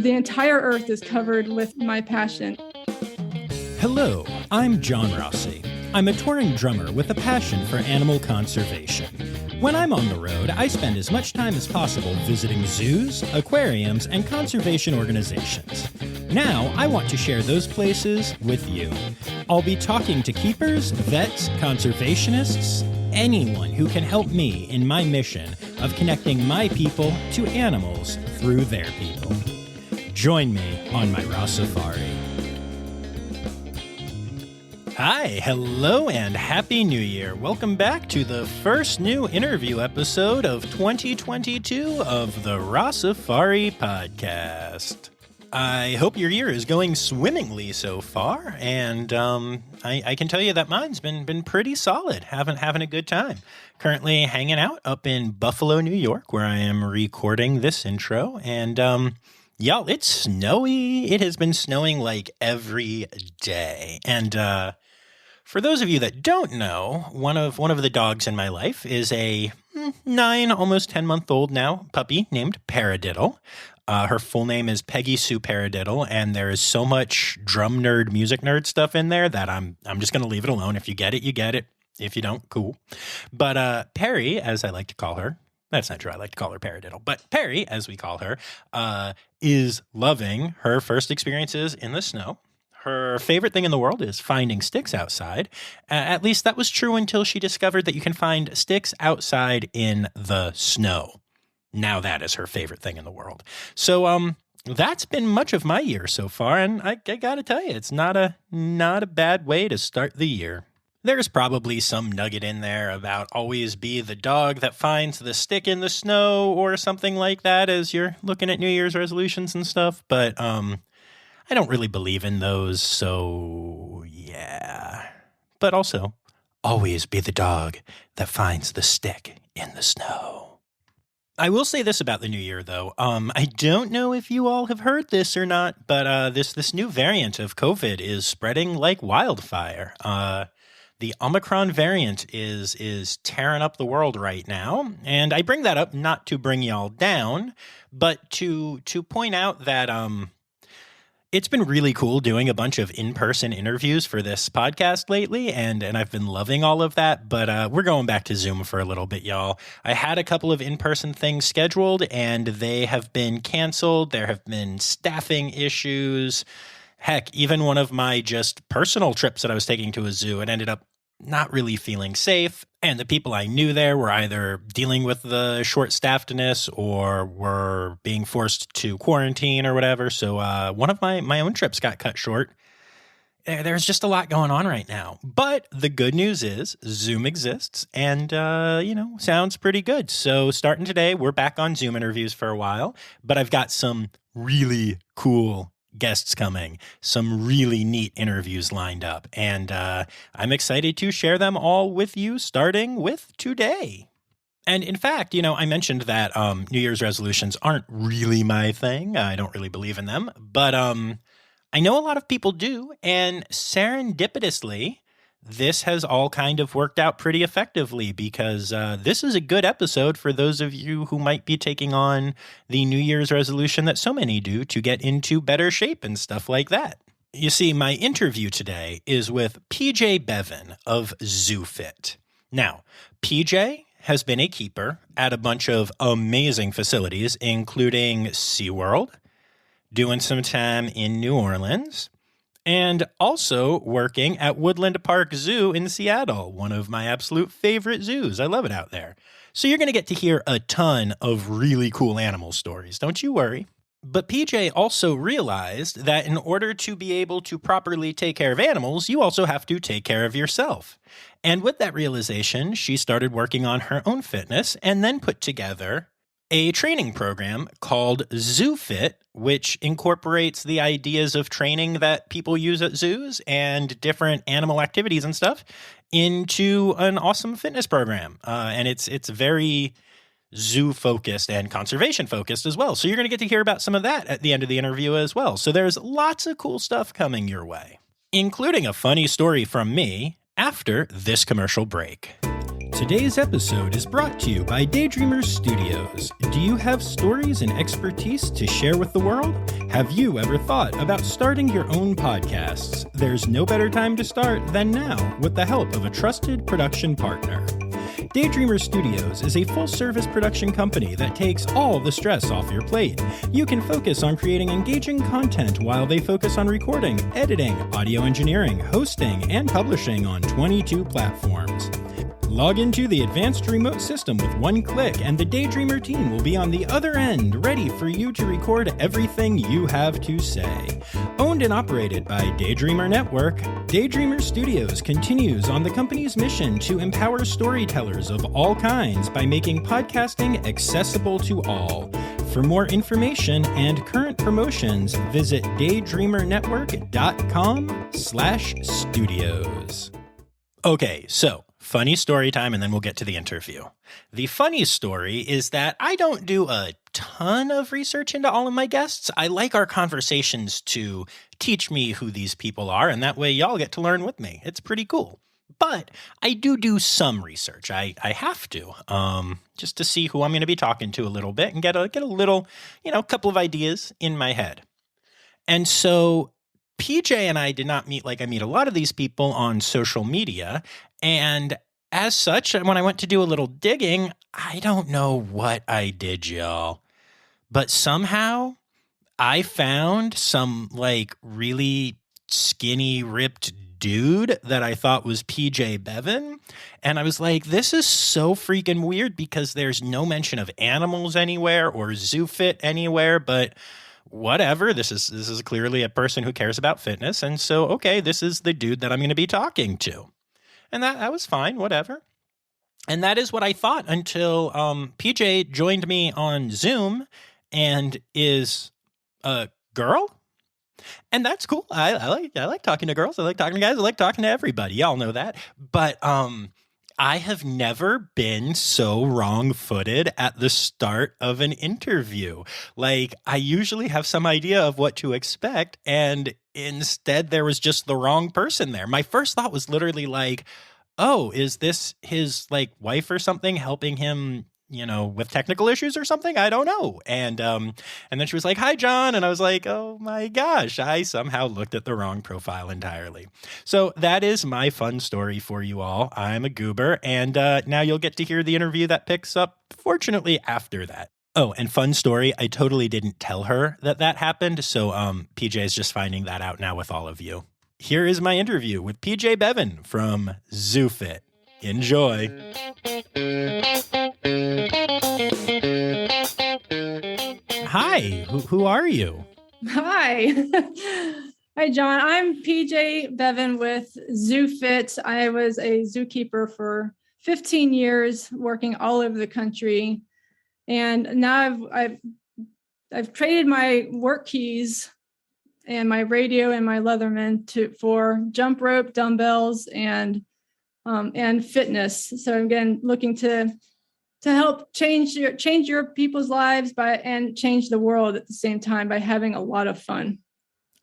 the entire earth is covered with my passion. Hello, I'm John Rossi. I'm a touring drummer with a passion for animal conservation. When I'm on the road, I spend as much time as possible visiting zoos, aquariums, and conservation organizations. Now, I want to share those places with you. I'll be talking to keepers, vets, conservationists, anyone who can help me in my mission of connecting my people to animals through their people. Join me on my Rossifari. Hi, hello, and Happy New Year. Welcome back to the first new interview episode of 2022 of the Rossifari podcast. I hope your year is going swimmingly so far, and I can tell you that mine's been pretty solid, having a good time. Currently hanging out up in Buffalo, New York, where I am recording this intro, and y'all, it's snowy. It has been snowing like every day, and for those of you that don't know, one of the dogs in my life is a 9, almost 10-month-old now puppy named Paradiddle. Her full name is Peggy Sue Paradiddle, and there is so much drum nerd, music nerd stuff in there that I'm just going to leave it alone. If you get it, you get it. If you don't, cool. But Perry, as I like to call her, that's not true. I like to call her Paradiddle. But Perry, as we call her, is loving her first experiences in the snow. Her favorite thing in the world is finding sticks outside. At least that was true until she discovered that you can find sticks outside in the snow. Now that is her favorite thing in the world. So that's been much of my year so far, and I got to tell you, it's not a bad way to start the year. There's probably some nugget in there about always be the dog that finds the stick in the snow or something like that as you're looking at New Year's resolutions and stuff, but I don't really believe in those, so yeah. But also, always be the dog that finds the stick in the snow. I will say this about the new year, though. I don't know if you all have heard this or not, but this new variant of COVID is spreading like wildfire. The Omicron variant is tearing up the world right now, and I bring that up not to bring y'all down, but to point out that it's been really cool doing a bunch of in-person interviews for this podcast lately, and I've been loving all of that, but we're going back to Zoom for a little bit, y'all. I had a couple of in-person things scheduled, and they have been canceled. There have been staffing issues. Heck, even one of my just personal trips that I was taking to a zoo, it ended up not really feeling safe, and the people I knew there were either dealing with the short-staffedness or were being forced to quarantine or whatever, so one of my own trips got cut short. There's just a lot going on right now, but the good news is Zoom exists, and, sounds pretty good. So starting today, we're back on Zoom interviews for a while, but I've got some really cool guests coming, some really neat interviews lined up, and I'm excited to share them all with you, starting with today. And in fact, I mentioned that New Year's resolutions aren't really my thing. I don't really believe in them, but I know a lot of people do, and serendipitously, this has all kind of worked out pretty effectively because this is a good episode for those of you who might be taking on the New Year's resolution that so many do to get into better shape and stuff like that. You see, my interview today is with PJ Beaven of ZooFit. Now, PJ has been a keeper at a bunch of amazing facilities, including SeaWorld, doing some time in New Orleans, and also working at Woodland Park Zoo in Seattle, one of my absolute favorite zoos. I love it out there. So you're going to get to hear a ton of really cool animal stories, don't you worry. But PJ also realized that in order to be able to properly take care of animals, you also have to take care of yourself. And with that realization, she started working on her own fitness and then put together a training program called ZooFit, which incorporates the ideas of training that people use at zoos and different animal activities and stuff into an awesome fitness program. And it's very zoo-focused and conservation-focused as well. So you're going to get to hear about some of that at the end of the interview as well. So there's lots of cool stuff coming your way, including a funny story from me after this commercial break. Today's episode is brought to you by Daydreamers Studios. Do you have stories and expertise to share with the world? Have you ever thought about starting your own podcasts? There's no better time to start than now with the help of a trusted production partner. Daydreamer Studios is a full-service production company that takes all the stress off your plate. You can focus on creating engaging content while they focus on recording, editing, audio engineering, hosting, and publishing on 22 platforms. Log into the advanced remote system with one click, and the Daydreamer team will be on the other end, ready for you to record everything you have to say. Owned and operated by Daydreamer Network, Daydreamer Studios continues on the company's mission to empower storytellers of all kinds by making podcasting accessible to all. For more information and current promotions, visit daydreamernetwork.com/studios. Okay, so funny story time, and then we'll get to the interview. The funny story is that I don't do a ton of research into all of my guests. I like our conversations to teach me who these people are, and that way y'all get to learn with me. It's pretty cool. But I do some research. I have to, just to see who I'm going to be talking to a little bit and get a little, couple of ideas in my head. And so PJ and I did not meet like I meet a lot of these people on social media. And as such, when I went to do a little digging, I don't know what I did, y'all. But somehow I found some like really skinny, ripped dude that I thought was PJ Beaven. And I was like, this is so freaking weird because there's no mention of animals anywhere or ZooFit anywhere, but whatever. This is clearly a person who cares about fitness. And so, okay, this is the dude that I'm going to be talking to. And that was fine, whatever. And that is what I thought until PJ joined me on Zoom and is a girl. And that's cool. I like talking to girls. I like talking to guys. I like talking to everybody. Y'all know that. But I have never been so wrong-footed at the start of an interview. Like, I usually have some idea of what to expect, and instead there was just the wrong person there. My first thought was literally like, oh, is this his like wife or something helping him, with technical issues or something? I don't know. And then she was like, hi, John. And I was like, oh my gosh, I somehow looked at the wrong profile entirely. So that is my fun story for you all. I'm a goober. And now you'll get to hear the interview that picks up, fortunately, after that. Oh, and fun story, I totally didn't tell her that happened. So PJ is just finding that out now with all of you. Here is my interview with PJ Beaven from ZooFit. Enjoy. Hi, who are you? Hi. Hi, John. I'm PJ Beaven with ZooFit. I was a zookeeper for 15 years, working all over the country. And now I've traded my work keys and my radio and my Leatherman for jump rope, dumbbells, and fitness. So again, looking to help change your people's lives and change the world at the same time by having a lot of fun.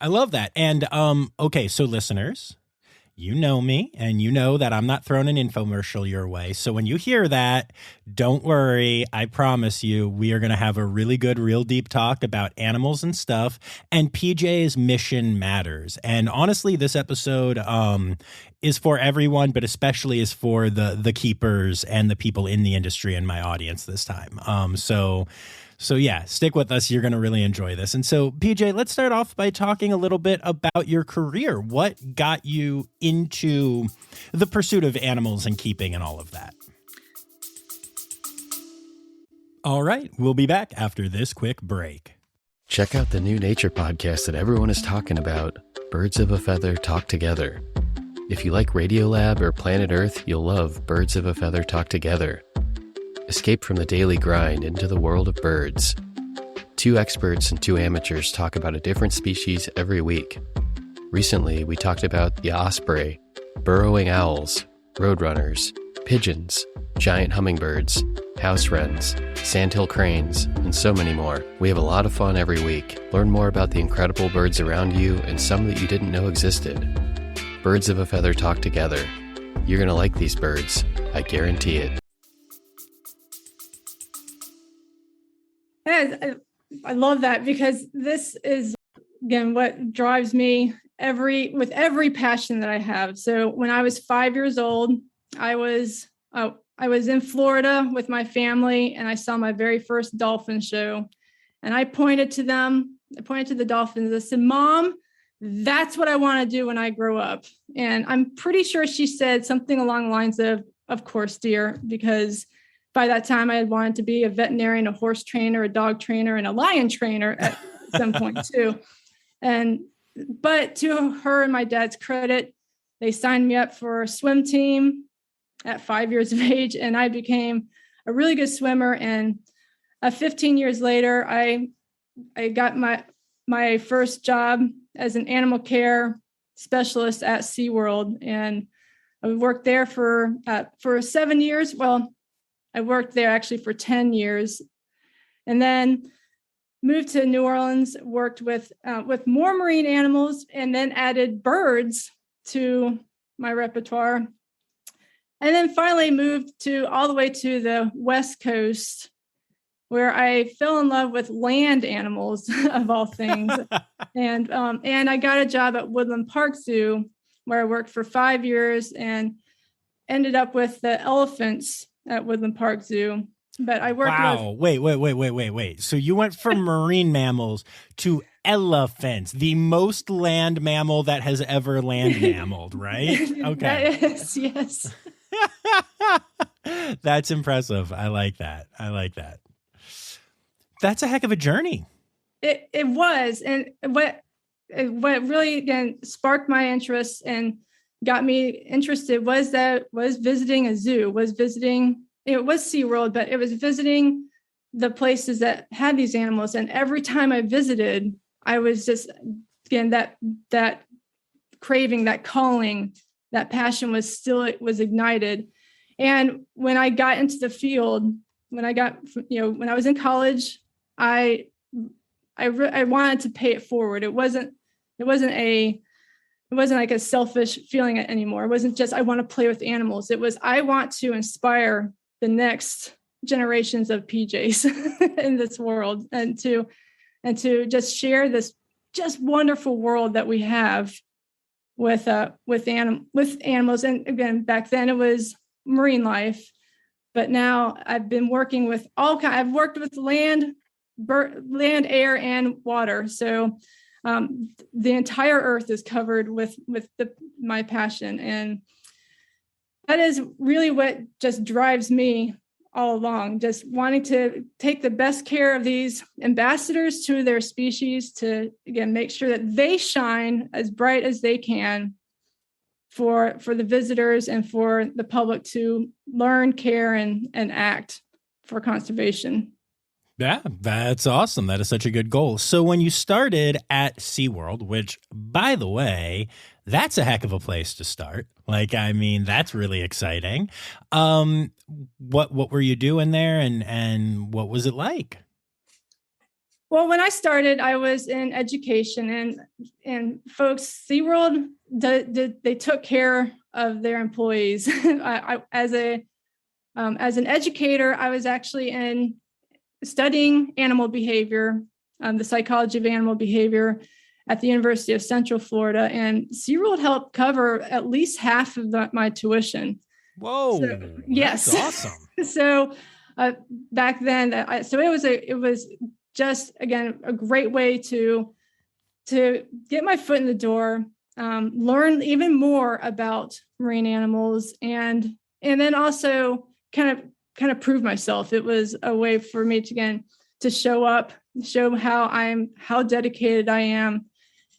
I love that. And okay, so listeners, you know me, and you know that I'm not throwing an infomercial your way. So when you hear that, don't worry. I promise you, we are going to have a really good, real deep talk about animals and stuff. And PJ's mission matters. And honestly, this episode is for everyone, but especially is for the keepers and the people in the industry in my audience this time. So yeah, stick with us. You're going to really enjoy this. And so, PJ, let's start off by talking a little bit about your career. What got you into the pursuit of animals and keeping and all of that? All right, we'll be back after this quick break. Check out the new nature podcast that everyone is talking about, Birds of a Feather Talk Together. If you like Radiolab or Planet Earth, you'll love Birds of a Feather Talk Together. Escape from the daily grind into the world of birds. 2 experts and 2 amateurs talk about a different species every week. Recently, we talked about the osprey, burrowing owls, roadrunners, pigeons, giant hummingbirds, house wrens, sandhill cranes, and so many more. We have a lot of fun every week. Learn more about the incredible birds around you and some that you didn't know existed. Birds of a Feather Talk Together. You're going to like these birds. I guarantee it. I love that, because this is, again, what drives me with every passion that I have. So when I was 5 years old, I was in Florida with my family, and I saw my very first dolphin show. And I pointed to the dolphins. I said, "Mom, that's what I want to do when I grow up." And I'm pretty sure she said something along the lines of course, dear, because by that time I had wanted to be a veterinarian, a horse trainer, a dog trainer, and a lion trainer at some point too. But to her and my dad's credit, they signed me up for a swim team at 5 years of age, and I became a really good swimmer. And 15 years later, I got my first job as an animal care specialist at SeaWorld, and I worked there for 7 years. Well, I worked there actually for 10 years, and then moved to New Orleans, worked with more marine animals, and then added birds to my repertoire. And then finally moved all the way to the West Coast, where I fell in love with land animals of all things. and I got a job at Woodland Park Zoo, where I worked for 5 years and ended up with the elephants at Woodland Park Zoo. But I worked Wait. So you went from marine mammals to elephants, the most land mammal that has ever land mammaled, right? Okay. That is, yes. That's impressive. I like that. That's a heck of a journey. It was. And what really, again, sparked my interest and got me interested was visiting a zoo, it was SeaWorld, but it was visiting the places that had these animals. And every time I visited, I was just, again, that craving, that calling, that passion was ignited. And when I got into the field, when I was in college, I wanted to pay it forward. It wasn't like a selfish feeling anymore. It wasn't just, I want to play with animals. It was, I want to inspire the next generations of PJs in this world, and to just share this just wonderful world that we have with animals. And again, back then it was marine life, but now I've been working with I've worked with land, air, and water. So the entire earth is covered with my passion, and that is really what just drives me all along, just wanting to take the best care of these ambassadors to their species, to, again, make sure that they shine as bright as they can for the visitors and for the public to learn, care, and act for conservation. Yeah, that's awesome. That is such a good goal. So when you started at SeaWorld, which, by the way, that's a heck of a place to start. That's really exciting. What were you doing there, and what was it like? Well, when I started, I was in education, and folks, SeaWorld, they took care of their employees. As an educator, I was actually studying animal behavior, the psychology of animal behavior at the University of Central Florida, and SeaWorld helped cover at least half of my tuition. Whoa! So, yes, that's awesome. So back then, it was just, again, a great way to get my foot in the door, learn even more about marine animals, and then also kind of prove myself. It was a way for me to show up, show how dedicated I am,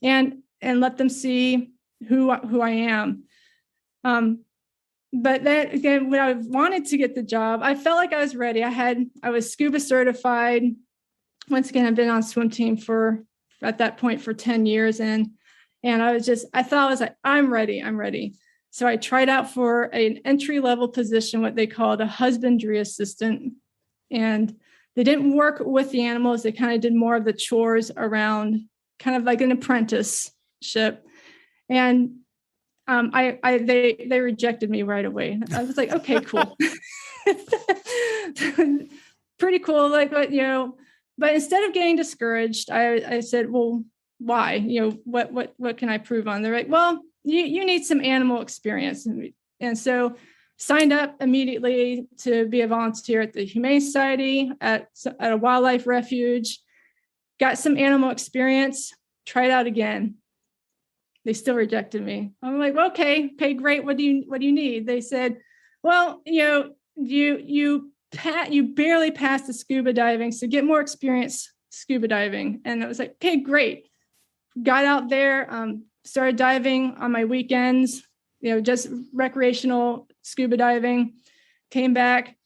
and let them see who I am. But then again, when I wanted to get the job, I felt like I was ready. I was scuba certified. Once again, I've been on swim team at that point for 10 years. And I thought I was like, I'm ready. So I tried out for an entry-level position, what they called a husbandry assistant. And they didn't work with the animals. They kind of did more of the chores around, kind of like an apprenticeship. And they rejected me right away. I was like, okay, cool. Pretty cool. Like, but But instead of getting discouraged, I said, well, why? What can I prove on? They're like, well, you need some animal experience. And so signed up immediately to be a volunteer at the Humane Society, at a wildlife refuge, got some animal experience, tried out again. They still rejected me. I'm like, well, okay, great. What do you need? They said, well, you barely passed the scuba diving, so get more experience scuba diving. And I was like, okay, great. Got out there, started diving on my weekends, just recreational scuba diving. Came back.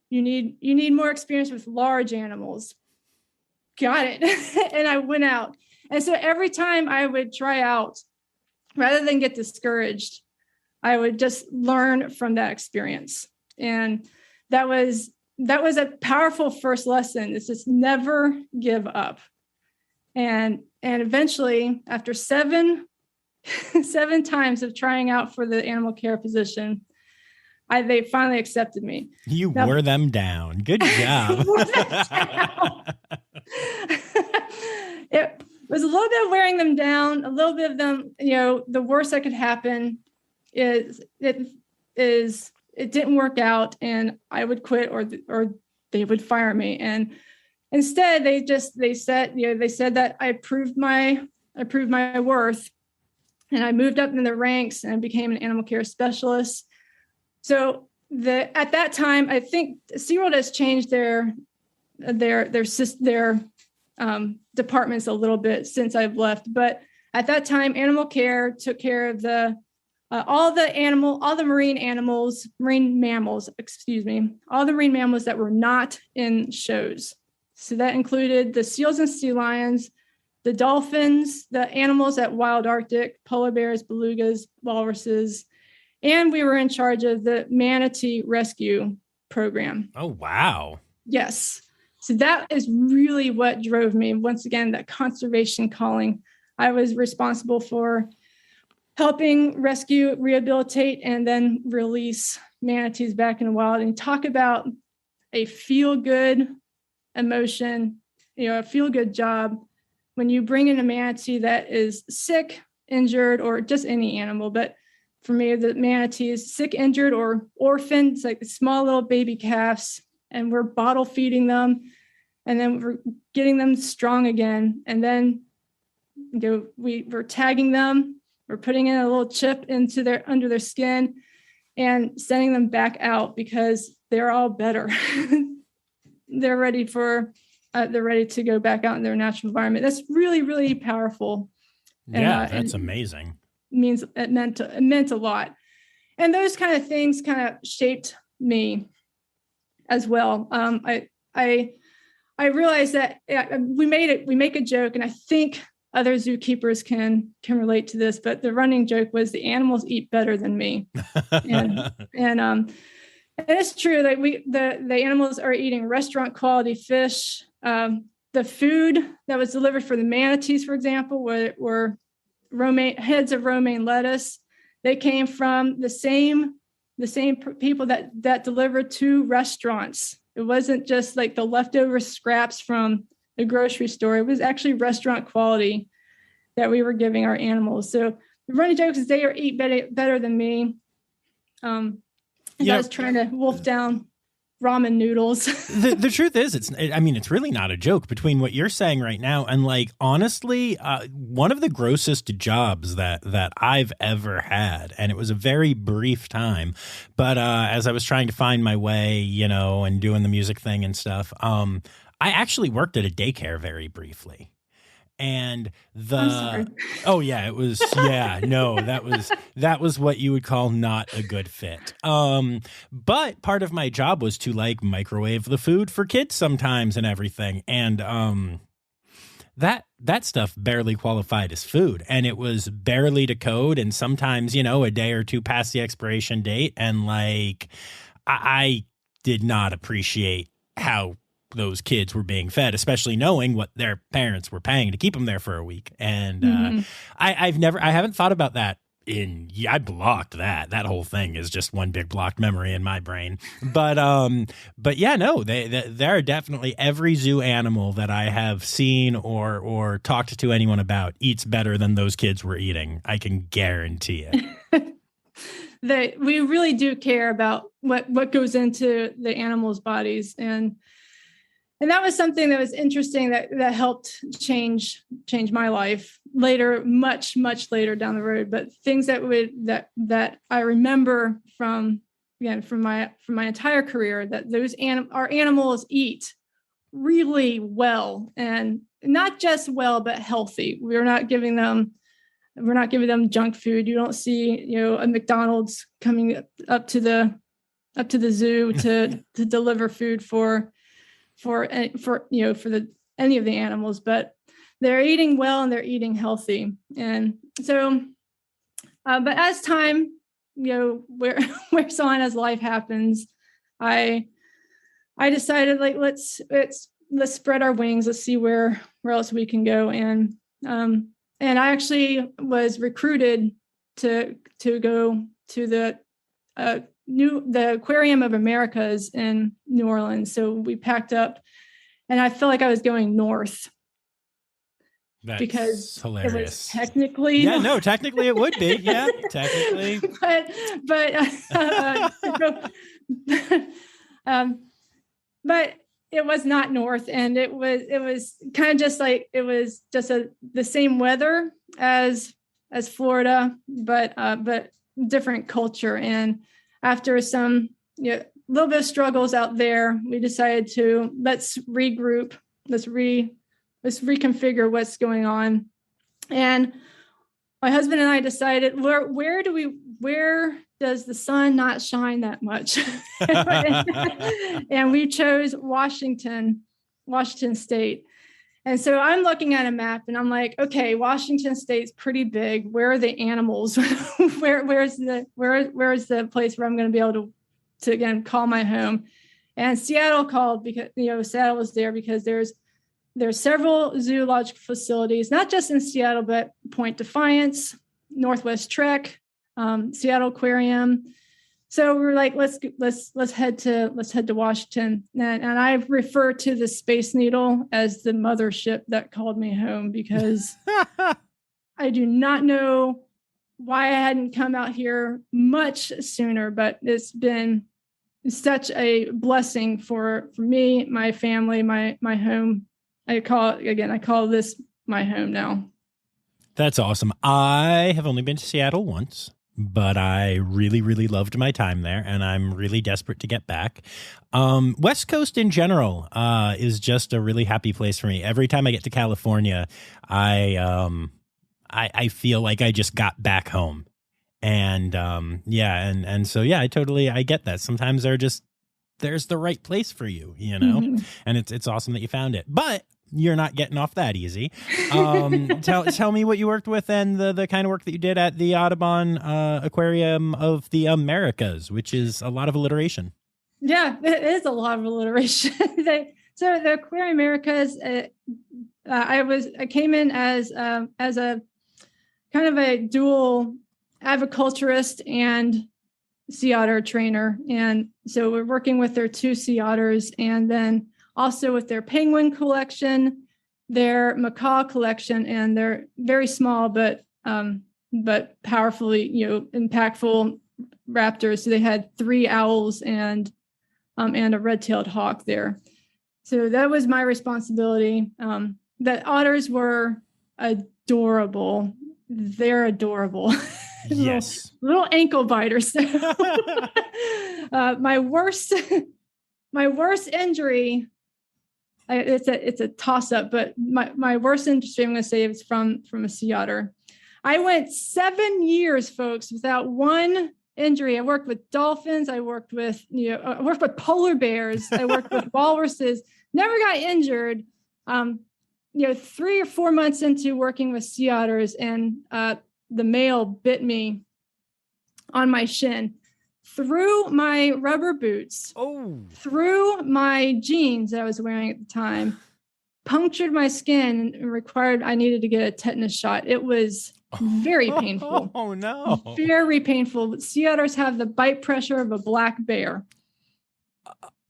You need more experience with large animals. Got it. And I went out. And so every time I would try out, rather than get discouraged, I would just learn from that experience. And that was a powerful first lesson. It's just never give up. And eventually, after seven times of trying out for the animal care position, they finally accepted me. You wore them down. Good job. It was a little bit of wearing them down, a little bit of them, the worst that could happen is it didn't work out and I would quit or they would fire me. And instead they said that I proved my worth, and I moved up in the ranks and became an animal care specialist. So at that time, I think SeaWorld has changed their departments a little bit since I've left. But at that time, animal care took care of all the marine mammals that were not in shows. So that included the seals and sea lions, the dolphins, the animals at Wild Arctic, polar bears, belugas, walruses, and we were in charge of the manatee rescue program. Oh, wow. Yes. So that is really what drove me. Once again, that conservation calling. I was responsible for helping rescue, rehabilitate, and then release manatees back in the wild. And talk about a feel-good emotion, a feel-good job when you bring in a manatee that is sick, injured, or just any animal. But for me, the manatee is sick, injured, or orphaned. It's like the small little baby calves, and we're bottle feeding them, and then we're getting them strong again. And then we're tagging them. We're putting in a little chip under their skin and sending them back out because they're all better. They're ready to go back out in their natural environment. That's really, really powerful. Yeah, that's amazing. It meant a lot. And those kind of things kind of shaped me as well. I realized that we make a joke, and I think other zookeepers can relate to this, but the running joke was the animals eat better than me. and it's true that the animals are eating restaurant quality fish. The food that was delivered for the manatees, for example, were heads of romaine lettuce. They came from the same people that delivered to restaurants. It wasn't just like the leftover scraps from the grocery store. It was actually restaurant quality that we were giving our animals. So the running joke is they eat better than me. I was trying to wolf down ramen noodles. The truth is, it's really not a joke between what you're saying right now and, like, honestly, one of the grossest jobs that I've ever had, and it was a very brief time, but as I was trying to find my way, and doing the music thing and stuff, I actually worked at a daycare very briefly. And I'm sorry. Oh yeah, it was, that was what you would call not a good fit. But part of my job was to microwave the food for kids sometimes and everything. And, that stuff barely qualified as food, and it was barely to code. And sometimes, a day or two past the expiration date. And I did not appreciate how those kids were being fed, especially knowing what their parents were paying to keep them there for a week. And I haven't thought about that I blocked that. That whole thing is just one big blocked memory in my brain. But yeah, no, there are definitely every zoo animal that I have seen or talked to anyone about eats better than those kids were eating. I can guarantee it. We really do care about what goes into the animals' bodies, and that was something that was interesting that helped change my life later, much later down the road. But things that I remember from my entire career, that our animals eat really well, and not just well, but healthy. We're not giving them junk food. You don't see, a McDonald's coming up to the zoo to deliver food for any of the animals, but they're eating well and they're eating healthy. And so, but as time, wears on, as life happens, I decided, like, let's spread our wings. Let's see where else we can go. And I actually was recruited to go to the Aquarium of Americas in New Orleans. So we packed up, and I felt like I was going north. That's because hilarious. It was technically, technically it would be, yeah, technically. But it was not north, and it was kind of just like, it was just the same weather as Florida, but different culture. And after some little bit of struggles out there, we decided to let's regroup, let's reconfigure what's going on. And my husband and I decided, where does the sun not shine that much? And we chose Washington State. And so I'm looking at a map and I'm like, okay, Washington State's pretty big. Where are the animals? Where's the place where I'm going to be able to again call my home? And Seattle called, because Seattle was there because there's several zoological facilities, not just in Seattle, but Point Defiance, Northwest Trek, Seattle Aquarium. So we were like, let's head to Washington. And I refer to the Space Needle as the mothership that called me home, because I do not know why I hadn't come out here much sooner, but it's been such a blessing for me, my family, my home. I call this my home now. That's awesome. I have only been to Seattle once, but I really, really loved my time there, and I'm really desperate to get back. West Coast in general is just a really happy place for me. Every time I get to California, I feel like I just got back home. And so I get that. Sometimes there's the right place for you, Mm-hmm. and it's awesome that you found it. But you're not getting off that easy. Tell me what you worked with and the kind of work that you did at the Audubon Aquarium of the Americas, which is a lot of alliteration. Yeah, it is a lot of alliteration. So the Aquarium Americas, I came in as a kind of a dual aviculturist and sea otter trainer. And so we're working with their 2 sea otters, and then also with their penguin collection, their macaw collection, and they're very small but powerfully, impactful raptors. So they had 3 owls and a red-tailed hawk there. So that was my responsibility. The otters were adorable. They're adorable. Yes. little ankle biters. My worst injury. It's a toss up, but my worst injury, I'm going to say, is from a sea otter. I went 7 years, folks, without one injury. I worked with dolphins. I worked with polar bears. I worked with walruses. Never got injured. 3 or 4 months into working with sea otters, and the male bit me on my shin, through my rubber boots, through my jeans that I was wearing at the time, punctured my skin, and I needed to get a tetanus shot. It was Very painful. Oh, no. Very painful. Sea otters have the bite pressure of a black bear.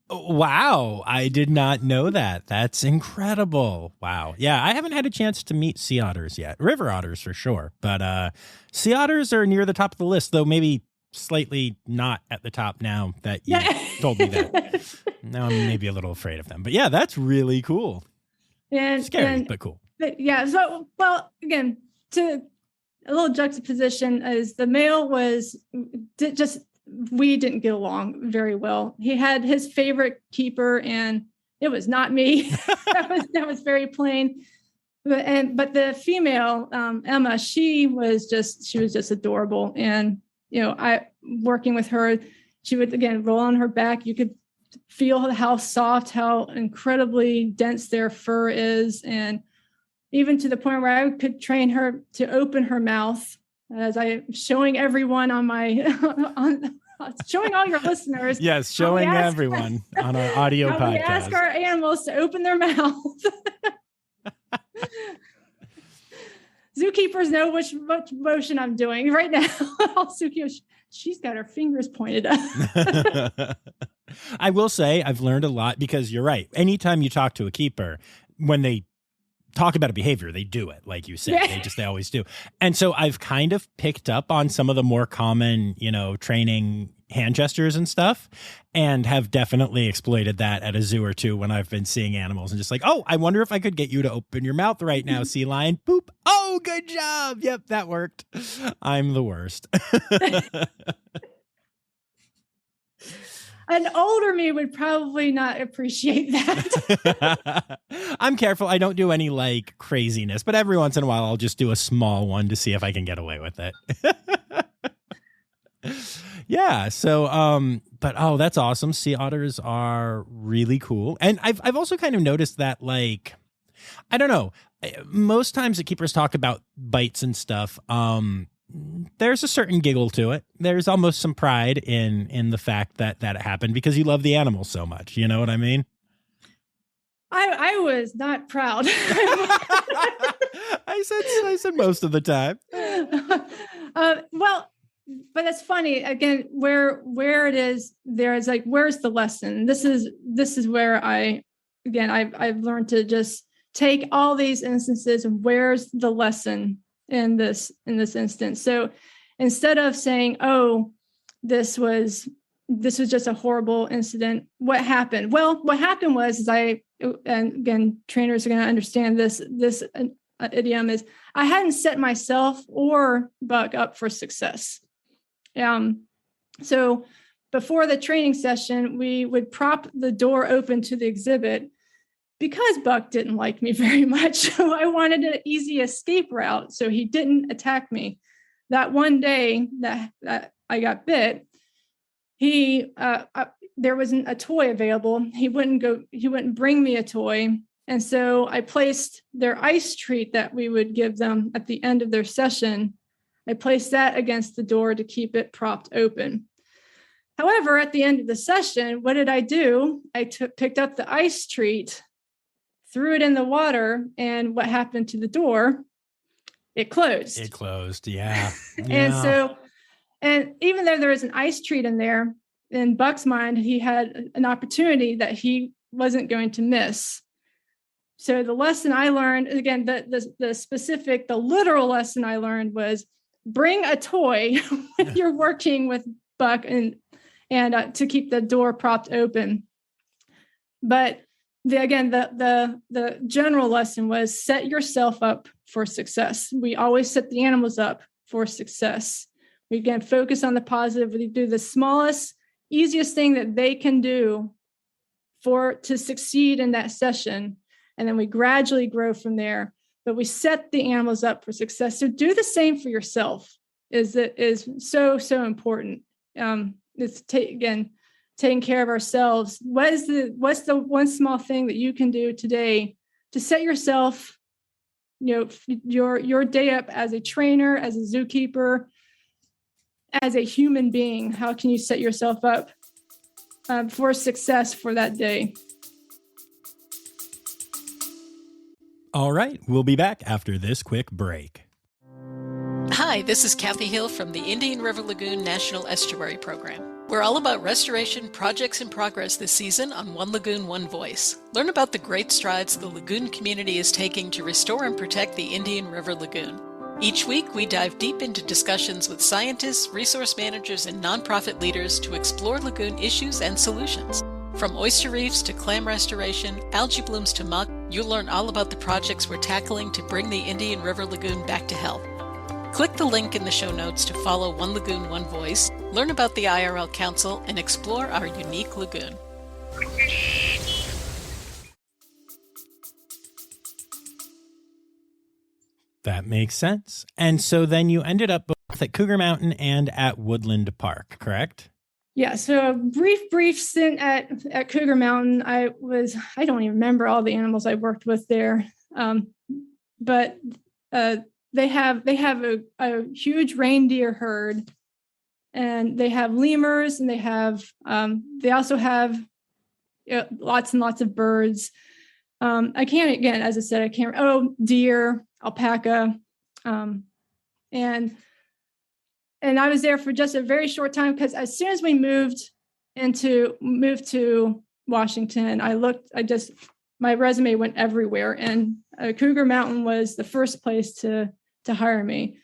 Wow. I did not know that. That's incredible. Wow. Yeah, I haven't had a chance to meet sea otters yet. River otters for sure. But sea otters are near the top of the list, though maybe slightly not at the top now that you told me that. Now I'm maybe a little afraid of them. But yeah, that's really cool. And scary, but cool. But yeah. So, well, again, to a little juxtaposition is the male we didn't get along very well. He had his favorite keeper and it was not me. that was very plain. But the female, Emma, she was just adorable. And, I working with her, she would, again, roll on her back. You could feel how soft, how incredibly dense their fur is. And even to the point where I could train her to open her mouth, as I'm showing everyone on my, showing all your listeners. Yes, showing everyone on our audio podcast. We ask our animals to open their mouth. Zookeepers know which motion I'm doing right now. She's got her fingers pointed up. I will say I've learned a lot because you're right. Anytime you talk to a keeper, when they talk about a behavior, they do it, like you said. Yeah. They always do. And so I've kind of picked up on some of the more common, training hand gestures and stuff, and have definitely exploited that at a zoo or two when I've been seeing animals and just like, oh, I wonder if I could get you to open your mouth right now, sea lion. Boop. Oh, good job. Yep, that worked. I'm the worst. An older me would probably not appreciate that. I'm careful. I don't do any like craziness, but every once in a while I'll just do a small one to see if I can get away with it. Yeah. So, but oh, that's awesome. Sea otters are really cool. And I've also kind of noticed that, like, I don't know, most times the keepers talk about bites and stuff. There's a certain giggle to it. There's almost some pride in the fact that it happened because you love the animal so much. You know what I mean? I was not proud. I said most of the time. Well, but that's funny. Again, where it is, there's like, where's the lesson? This is where I've learned to just take all these instances and where's the lesson in this instance. So instead of saying, oh, this was just a horrible incident, what happened? Well, what happened was and again, trainers are going to understand this idiom is I hadn't set myself or Buck up for success. So before the training session, we would prop the door open to the exhibit because Buck didn't like me very much. So I wanted an easy escape route so he didn't attack me. That one day that I got bit, there wasn't a toy available. He wouldn't bring me a toy. And so I placed their ice treat that we would give them at the end of their session. I placed that against the door to keep it propped open. However, at the end of the session, what did I do? I picked up the ice treat, threw it in the water, and what happened to the door? It closed. It closed, yeah. And even though there was an ice treat in there, in Buck's mind, he had an opportunity that he wasn't going to miss. So the lesson I learned, again, the literal lesson I learned was bring a toy when you're working with Buck and to keep the door propped open. But the general lesson was set yourself up for success. We always set the animals up for success. We again focus on the positive. We do the smallest, easiest thing that they can do to succeed in that session. And then we gradually grow from there. But we set the animals up for success. So do the same for yourself. Is so important. It's taking care of ourselves. What's the one small thing that you can do today to set yourself, your day up as a trainer, as a zookeeper, as a human being? How can you set yourself up for success for that day? All right, we'll be back after this quick break. Hi, this is Kathy Hill from the Indian River Lagoon National Estuary Program. We're all about restoration projects in progress this season on One Lagoon, One Voice. Learn about the great strides the lagoon community is taking to restore and protect the Indian River Lagoon. Each week, we dive deep into discussions with scientists, resource managers, and nonprofit leaders to explore lagoon issues and solutions. From oyster reefs to clam restoration, algae blooms to muck, you'll learn all about the projects we're tackling to bring the Indian River Lagoon back to health. Click the link in the show notes to follow One Lagoon, One Voice, learn about the IRL Council, and explore our unique lagoon. That makes sense. And so then you ended up both at Cougar Mountain and at Woodland Park, correct? Yeah, so a brief stint at Cougar Mountain. I don't even remember all the animals I worked with there. But they have a huge reindeer herd, and they have lemurs, and they also have lots and lots of birds. As I said, deer, alpaca, and I was there for just a very short time, because as soon as we moved to Washington, my resume went everywhere, and Cougar Mountain was the first place to hire me.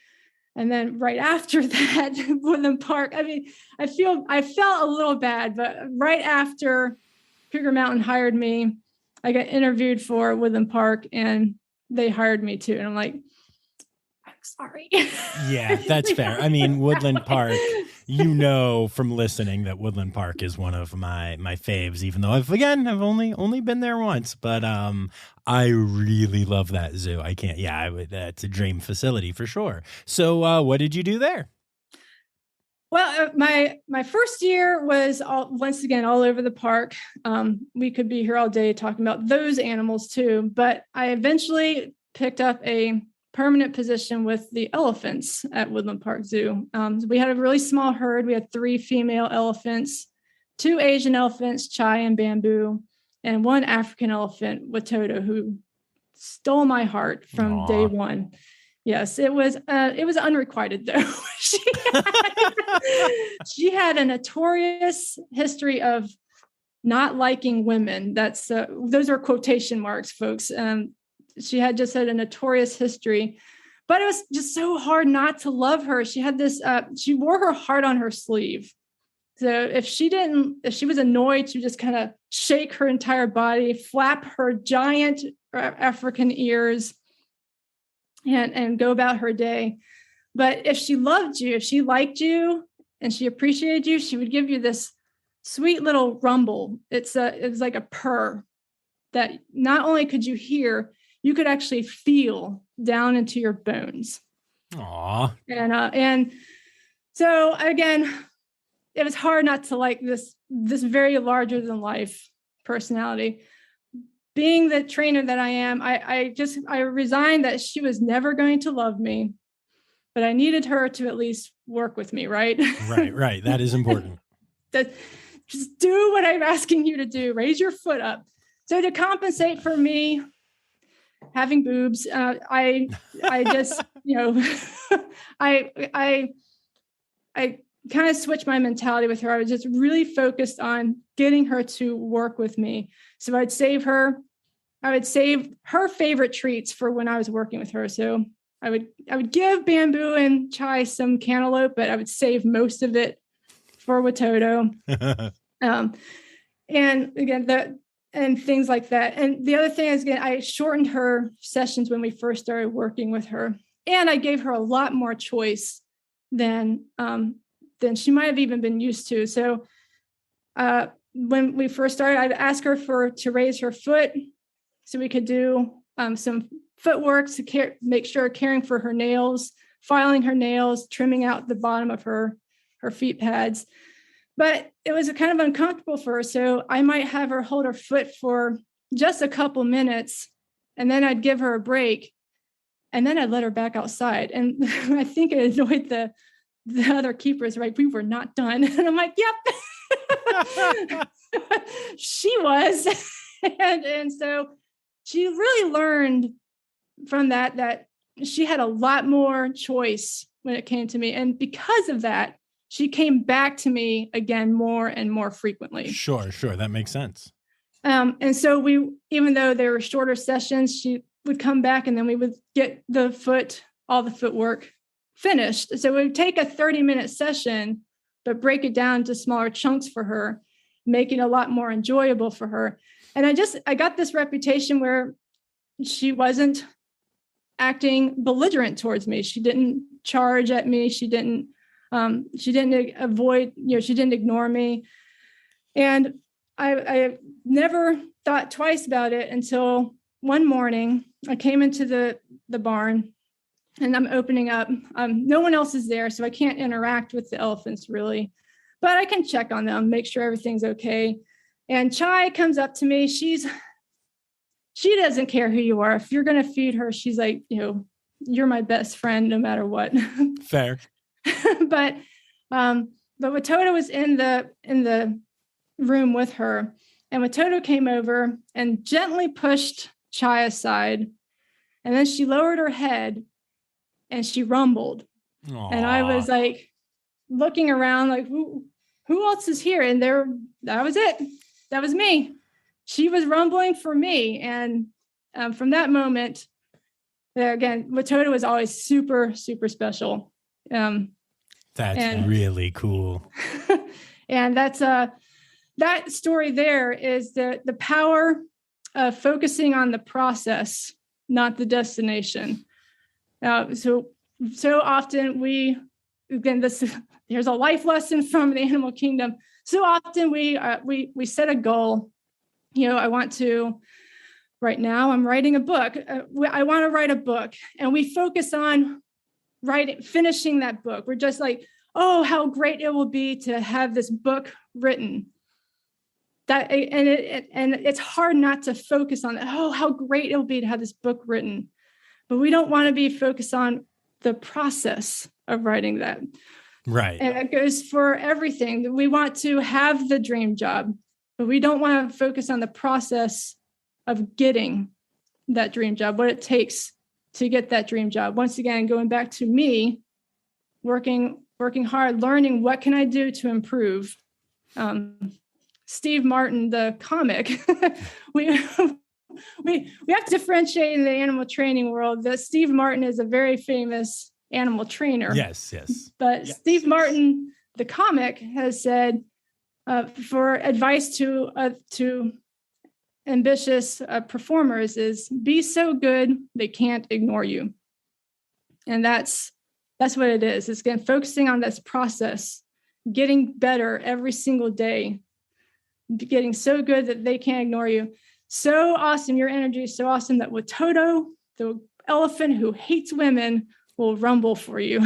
And then right after that, Woodland Park, I felt a little bad, but right after Cougar Mountain hired me, I got interviewed for Woodland Park, and they hired me too. And I'm like, I'm sorry. Yeah, that's fair. Woodland Park, from listening that Woodland Park is one of my faves, even though I've only been there once, but I really love that zoo. That's a dream facility for sure. So what did you do there? Well, my first year was once again all over the park. We could be here all day talking about those animals too, but I eventually picked up a permanent position with the elephants at Woodland Park Zoo. We had a really small herd. We had 3 female elephants, 2 Asian elephants, Chai and Bamboo, and 1 African elephant, Watoto, who stole my heart from Aww. day one. Yes, it was unrequited though. She had a notorious history of not liking women. Those are quotation marks, folks. She had a notorious history, but it was just so hard not to love her. She had she wore her heart on her sleeve. So if she was annoyed, she would just kind of shake her entire body, flap her giant African ears, and go about her day. But if she loved you, if she liked you and she appreciated you, she would give you this sweet little rumble. It was like a purr that not only could you hear, you could actually feel down into your bones. Aww. And so again, it was hard not to like this very larger than life personality. Being the trainer that I am, I resigned that she was never going to love me, but I needed her to at least work with me, right? Right. That is important. Just do what I'm asking you to do. Raise your foot up. So to compensate for me having boobs, I just, I kind of switched my mentality with her. I was just really focused on getting her to work with me. So I would save her favorite treats for when I was working with her. So I would give Bamboo and Chai some cantaloupe, but I would save most of it for Watoto. And again, and things like that. And the other thing is, again, I shortened her sessions when we first started working with her, and I gave her a lot more choice than she might have even been used to. So when we first started, I'd ask her to raise her foot so we could do some footwork to make sure caring for her nails, filing her nails, trimming out the bottom of her feet pads. But it was kind of uncomfortable for her. So I might have her hold her foot for just a couple minutes, and then I'd give her a break, and then I'd let her back outside. And I think it annoyed the other keepers, right? We were not done. And I'm like, yep, she was. and so she really learned from that she had a lot more choice when it came to me. And because of that, she came back to me again more and more frequently. Sure. That makes sense. And so even though they were shorter sessions, she would come back and then we would get all the footwork finished. So we would take a 30-minute session, but break it down to smaller chunks for her, make it a lot more enjoyable for her. And I got this reputation where she wasn't acting belligerent towards me. She didn't charge at me. She didn't avoid, she didn't ignore me. And I never thought twice about it until one morning I came into the barn and I'm opening up. No one else is there, so I can't interact with the elephants really, but I can check on them, make sure everything's okay. And Chai comes up to me. She doesn't care who you are. If you're going to feed her, she's like, you're my best friend no matter what. Fair. But Watoto was in the room with her, and Watoto came over and gently pushed Chai aside, and then she lowered her head and she rumbled. Aww. And I was like looking around like, who else is here? And that was it. That was me. She was rumbling for me. And from that moment, again, Watoto was always super, super special. That's really cool. And that's that story there is the power of focusing on the process, not the destination. So often there's a life lesson from the animal kingdom. So often we set a goal. Right now I'm writing a book. I want to write a book, and we focus on finishing that book. We're just like, oh, how great it will be to have this book written. And it's hard not to focus on that. Oh, how great it will be to have this book written. But we don't want to be focused on the process of writing that. Right. And it goes for everything. We want to have the dream job, but we don't want to focus on the process of getting that dream job, what it takes to get that dream job. Once again, going back to me, working hard, learning what can I do to improve. Steve Martin, the comic, we have to differentiate in the animal training world that Steve Martin is a very famous animal trainer. Yes. But yes. Steve Martin, the comic, has said for advice to ambitious performers is be so good they can't ignore you. And that's what it is. It's again focusing on this process, getting better every single day, getting so good that they can't ignore you. So awesome. Your energy is so awesome that Watoto, the elephant who hates women, will rumble for you.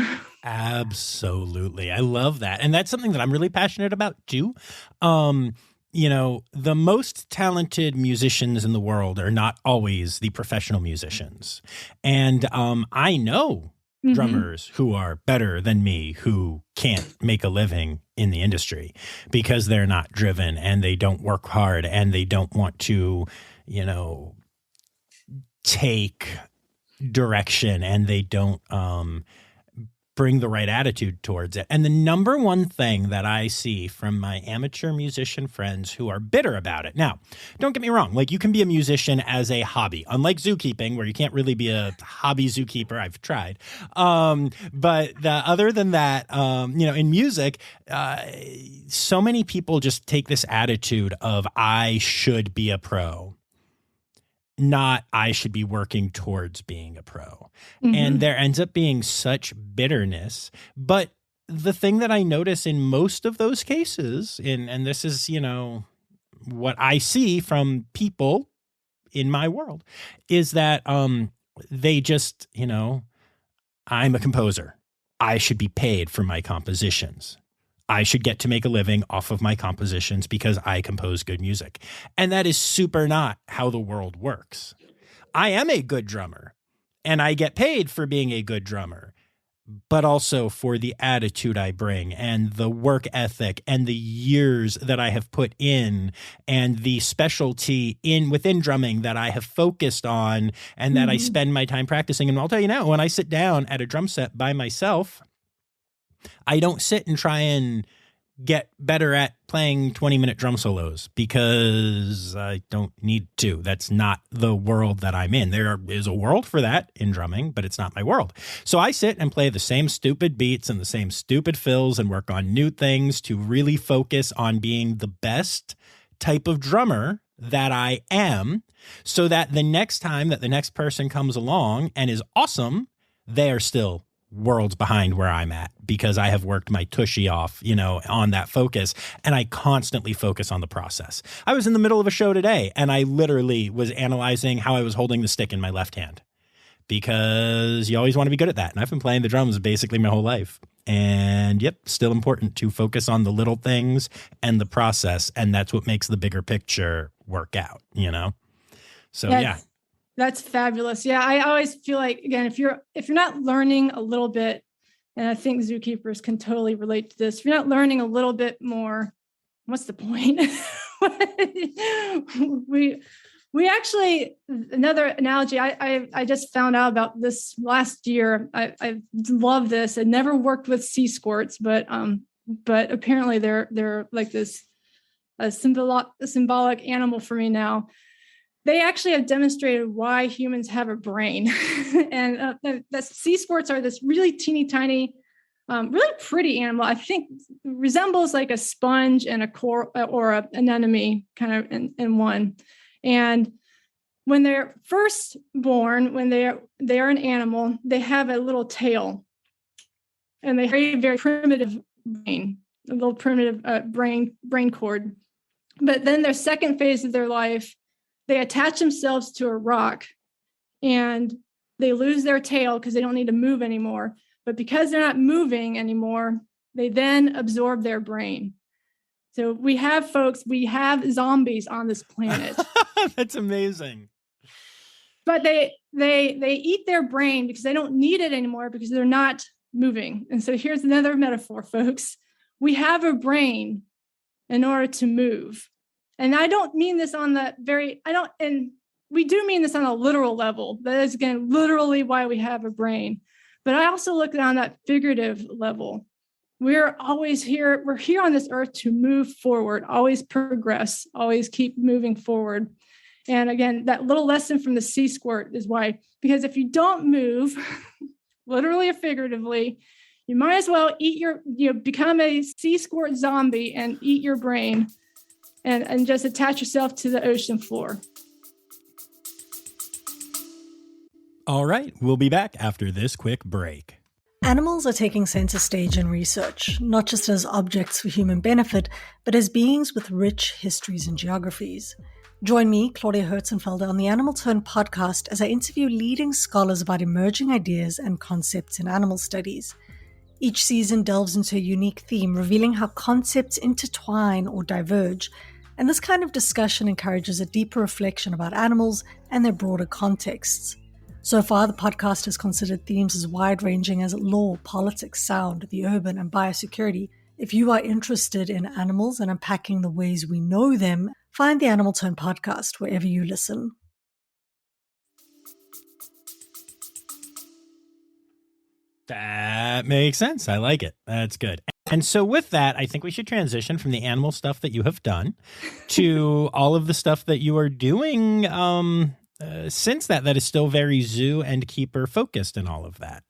Absolutely. I love that. And that's something that I'm really passionate about too. The most talented musicians in the world are not always the professional musicians. And I know drummers who are better than me who can't make a living in the industry because they're not driven and they don't work hard and they don't want to, take direction and they don't bring the right attitude towards it. And the number one thing that I see from my amateur musician friends who are bitter about it. Now, don't get me wrong. Like, you can be a musician as a hobby, unlike zookeeping, where you can't really be a hobby zookeeper. I've tried. But other than that, in music, so many people just take this attitude of I should be a pro, not I should be working towards being a pro. And there ends up being such bitterness. But the thing that I notice in most of those cases, and this is, what I see from people in my world, is that they just, I'm a composer. I should be paid for my compositions. I should get to make a living off of my compositions because I compose good music. And that is super not how the world works. I am a good drummer and I get paid for being a good drummer. but also for the attitude I bring and the work ethic and the years that I have put in and the specialty within drumming that I have focused on and that I spend my time practicing. And I'll tell you now, when I sit down at a drum set by myself, I don't sit and try and get better at playing 20-minute drum solos because I don't need to. That's not the world that I'm in. There is a world for that in drumming, but it's not my world. So I sit and play the same stupid beats and the same stupid fills and work on new things to really focus on being the best type of drummer that I am, so that the next time that the next person comes along and is awesome, they are still worlds behind where I'm at because I have worked my tushy off, on that focus, and I constantly focus on the process. I was in the middle of a show today and I literally was analyzing how I was holding the stick in my left hand because you always want to be good at that. And I've been playing the drums basically my whole life. And still important to focus on the little things and the process. And that's what makes the bigger picture work out, So That's fabulous. Yeah, I always feel like, again, if you're not learning a little bit, and I think zookeepers can totally relate to this, if you're not learning a little bit more, what's the point? we actually, another analogy, I just found out about this last year. I love this. I never worked with sea squirts, but apparently they're like this a symbolic animal for me now. They actually have demonstrated why humans have a brain. And the sea squirts are this really teeny tiny, really pretty animal. I think resembles like a sponge and a coral or an anemone kind of in one. And when they're first born, when they are an animal, they have a little tail. And they have a very primitive brain, a little primitive brain cord. But then their second phase of their life, they attach themselves to a rock and they lose their tail because they don't need to move anymore. But because they're not moving anymore, they then absorb their brain. So we have zombies on this planet. That's amazing. But they eat their brain because they don't need it anymore because they're not moving. And so here's another metaphor, folks. We have a brain in order to move. And I don't mean this and we do mean this on a literal level. That is, again, literally why we have a brain. But I also look on that figurative level. We're here on this earth to move forward, always progress, always keep moving forward. And again, that little lesson from the sea squirt is why, because if you don't move, literally or figuratively, you might as well become a sea squirt zombie and eat your brain. And just attach yourself to the ocean floor. All right, we'll be back after this quick break. Animals are taking center stage in research, not just as objects for human benefit, but as beings with rich histories and geographies. Join me, Claudia Herzenfelder, on the Animal Turn podcast as I interview leading scholars about emerging ideas and concepts in animal studies. Each season delves into a unique theme, revealing how concepts intertwine or diverge. And this kind of discussion encourages a deeper reflection about animals and their broader contexts. So far, the podcast has considered themes as wide-ranging as law, politics, sound, the urban, and biosecurity. If you are interested in animals and unpacking the ways we know them, find the Animal Turn podcast wherever you listen. That makes sense. I like it. That's good. And so with that, I think we should transition from the animal stuff that you have done to all of the stuff that you are doing since that is still very zoo and keeper focused and all of that.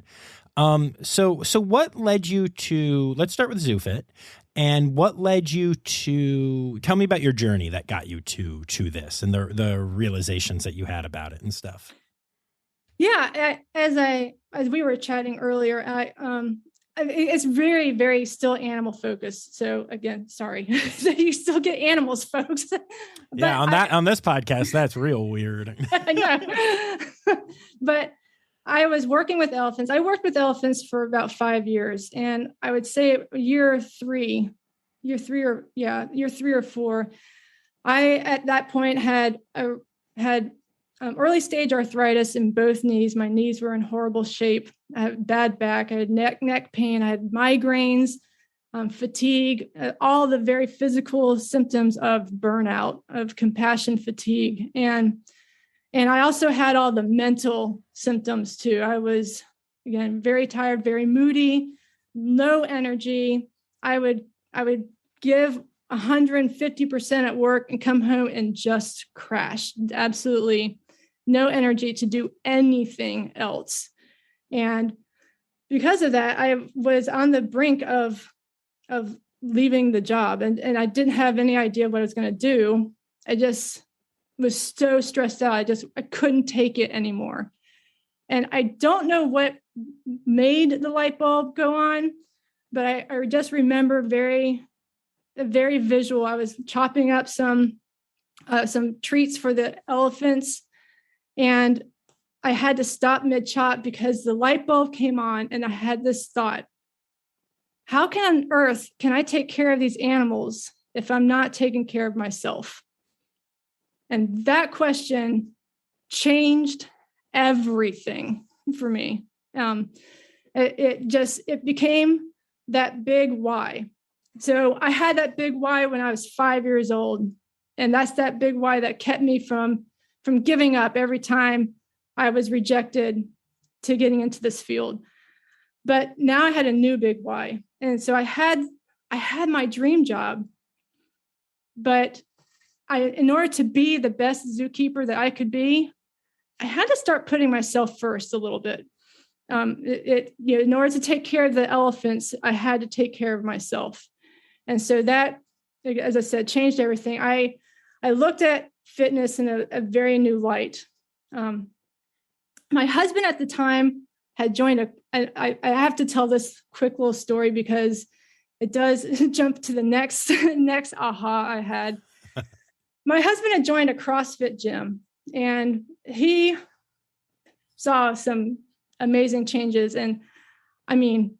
So what led you to, let's start with ZooFit, and what led you to, tell me about your journey that got you to this and the realizations that you had about it and stuff. Yeah, as we were chatting earlier, it's very, very still animal focused. So again, sorry, so you still get animals, folks. Yeah, on this podcast, that's real weird. I know. But I was working with elephants. I worked with elephants for about 5 years, and I would say year three or four, I at that point had early stage arthritis in both knees. My knees were in horrible shape. I had bad back. I had neck pain. I had migraines, fatigue, all the very physical symptoms of burnout, of compassion fatigue. And I also had all the mental symptoms too. I was, again, very tired, very moody, low energy. I would give 150% at work and come home and just crash. Absolutely no energy to do anything else. And because of that, I was on the brink of leaving the job, and I didn't have any idea what I was going to do. I just was so stressed out. I couldn't take it anymore. And I don't know what made the light bulb go on, but I just remember very visual. I was chopping up some treats for the elephants, and I had to stop mid-chop because the light bulb came on, and I had this thought: how on earth can I take care of these animals if I'm not taking care of myself? And that question changed everything for me. It became that big why. So I had that big why when I was 5 years old. And that's that big why that kept me from giving up every time I was rejected to getting into this field. But now I had a new big why. And so I had my dream job, but in order to be the best zookeeper that I could be, I had to start putting myself first a little bit. In order to take care of the elephants, I had to take care of myself. And so that, as I said, changed everything. I looked at fitness in a very new light. My husband at the time had joined I have to tell this quick little story because it does jump to the next aha I had. My husband had joined a CrossFit gym, and he saw some amazing changes. And I mean,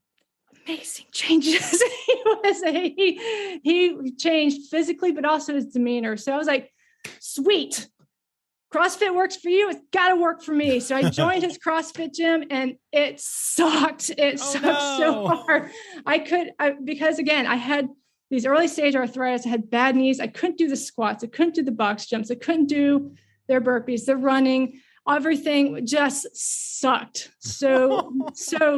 amazing changes. He changed physically, but also his demeanor. So I was like, sweet, CrossFit works for you. It's got to work for me. So I joined his CrossFit gym, and it sucked. It sucked so hard. Because again, I had these early stage arthritis. I had bad knees. I couldn't do the squats. I couldn't do the box jumps. I couldn't do their burpees, the running. Everything just sucked so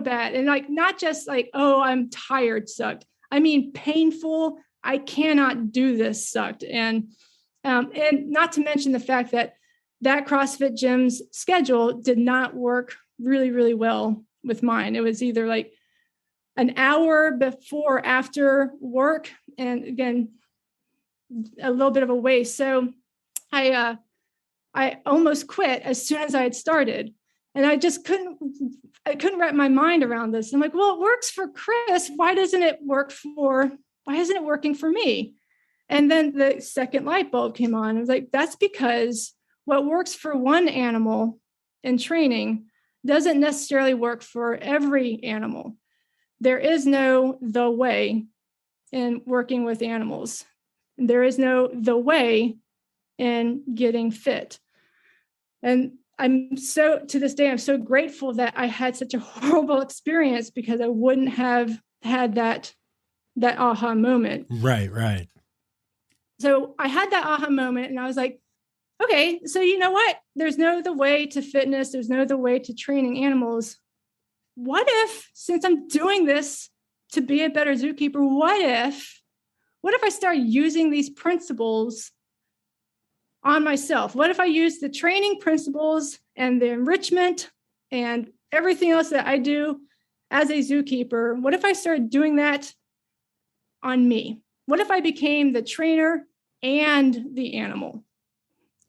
bad. And not just oh, I'm tired sucked. I mean, painful. I cannot do this sucked. And not to mention the fact that CrossFit gym's schedule did not work really, really well with mine. It was either an hour before, after work, and again, a little bit of a waste. So I almost quit as soon as I had started. And I couldn't wrap my mind around this. I'm like, well, it works for Chris. Why isn't it working for me? And then the second light bulb came on. I was like, that's because what works for one animal in training doesn't necessarily work for every animal. There is no the way in working with animals. There is no the way in getting fit. And to this day, I'm so grateful that I had such a horrible experience, because I wouldn't have had that aha moment. Right. So I had that aha moment, and I was like, okay, so you know what? There's no the way to fitness. There's no the way to training animals. What if, since I'm doing this to be a better zookeeper, what if I start using these principles on myself? What if I use the training principles and the enrichment and everything else that I do as a zookeeper? What if I started doing that on me? What if I became the trainer and the animal?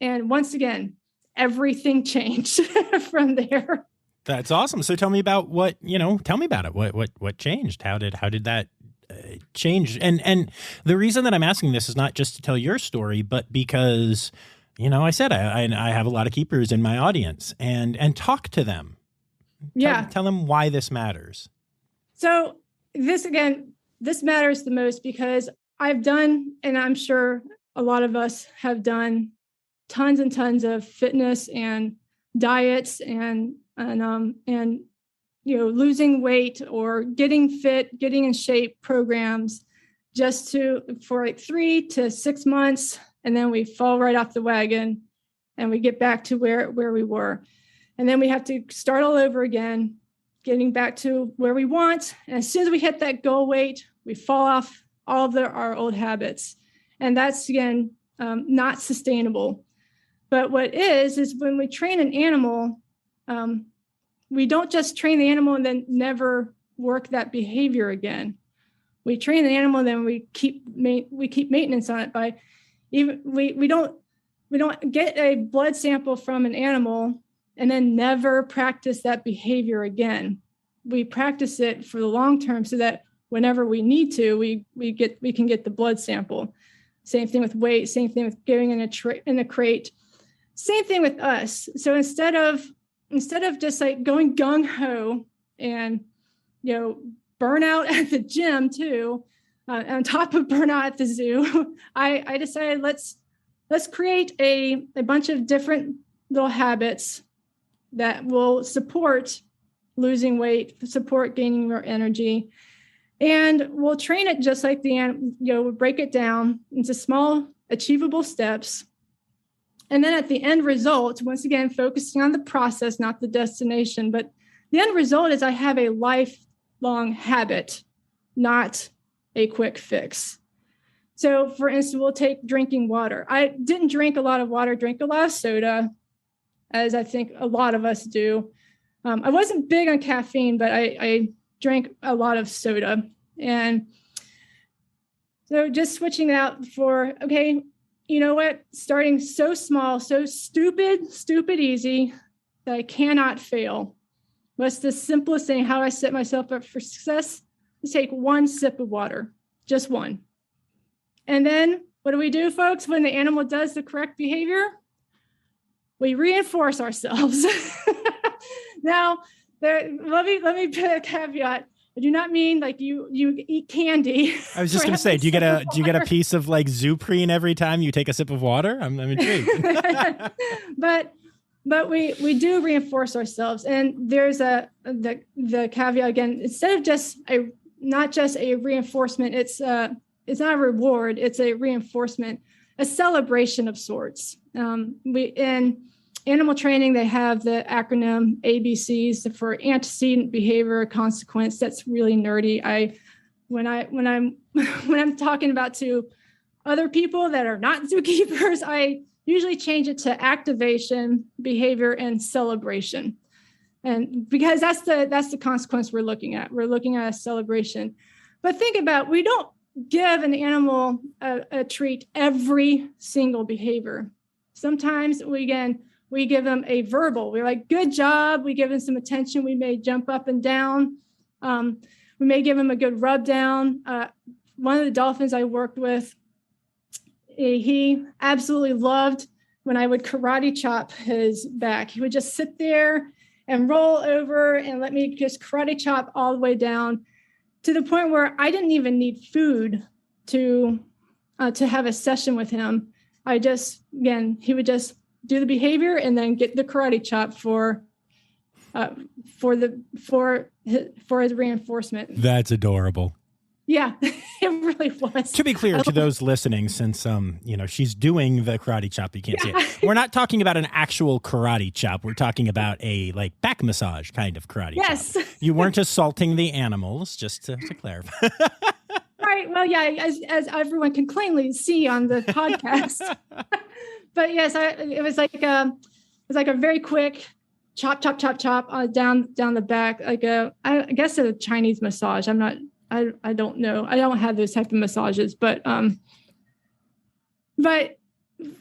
And once again, everything changed from there. That's awesome. So tell me about tell me about it. What changed? How did that change? And the reason that I'm asking this is not just to tell your story, but because, I said, I have a lot of keepers in my audience, and talk to them. Yeah. Tell them why this matters. So this matters the most because I've done, and I'm sure a lot of us have done, tons and tons of fitness and diets and losing weight or getting fit, getting in shape programs just for like 3 to 6 months. And then we fall right off the wagon and we get back to where we were. And then we have to start all over again, getting back to where we want. And as soon as we hit that goal weight, we fall off all of our old habits. And that's, again, not sustainable. But what is when we train an animal, we don't just train the animal and then never work that behavior again. We train the animal, and then we keep maintenance on it by we don't get a blood sample from an animal and then never practice that behavior again. We practice it for the long term so that whenever we need to, we can get the blood sample. Same thing with weight. Same thing with going in a crate. Same thing with us. So instead of just like going gung ho and burn out at the gym too, on top of burnout at the zoo, I decided let's create a bunch of different little habits that will support losing weight, support gaining more energy, and we'll train it just like we'll break it down into small, achievable steps. And then at the end result, once again, focusing on the process, not the destination, but the end result is I have a lifelong habit, not a quick fix. So for instance, we'll take drinking water. I didn't drink a lot of water, drank a lot of soda, as I think a lot of us do. I wasn't big on caffeine, but I drank a lot of soda. And so just switching out for, okay, you know what? Starting so small, so stupid easy that I cannot fail. What's the simplest thing? How I set myself up for success? Is take one sip of water, just one. And then what do we do, folks? When the animal does the correct behavior, we reinforce ourselves. Now, let me put a caveat. I do not mean like you eat candy. I was just going to say, do you get a piece of like Zooprene every time you take a sip of water? I'm intrigued. But we do reinforce ourselves, and there's the caveat again. Instead of not just a reinforcement, it's not a reward. It's a reinforcement, a celebration of sorts. In animal training, they have the acronym ABCs for antecedent, behavior, consequence. That's really nerdy. When I'm talking about to other people that are not zookeepers, I usually change it to activation, behavior, and celebration. And because that's the consequence we're looking at. We're looking at a celebration. But think about, we don't give an animal a treat every single behavior. Sometimes we give them a verbal. We're like, good job. We give them some attention. We may jump up and down. We may give them a good rub down. One of the dolphins I worked with, he absolutely loved when I would karate chop his back. He would just sit there and roll over and let me just karate chop all the way down to the point where I didn't even need food to have a session with him. He would just do the behavior and then get the karate chop for his reinforcement. That's adorable. Yeah, it really was. To be clear to those listening, since she's doing the karate chop, you can't see it. We're not talking about an actual karate chop. We're talking about a like back massage kind of karate chop. You weren't assaulting the animals, just to clarify. Right. Well, yeah, as everyone can plainly see on the podcast. But yes, it was like a very quick chop down the back, like I guess a Chinese massage. I don't know. I don't have those type of massages, but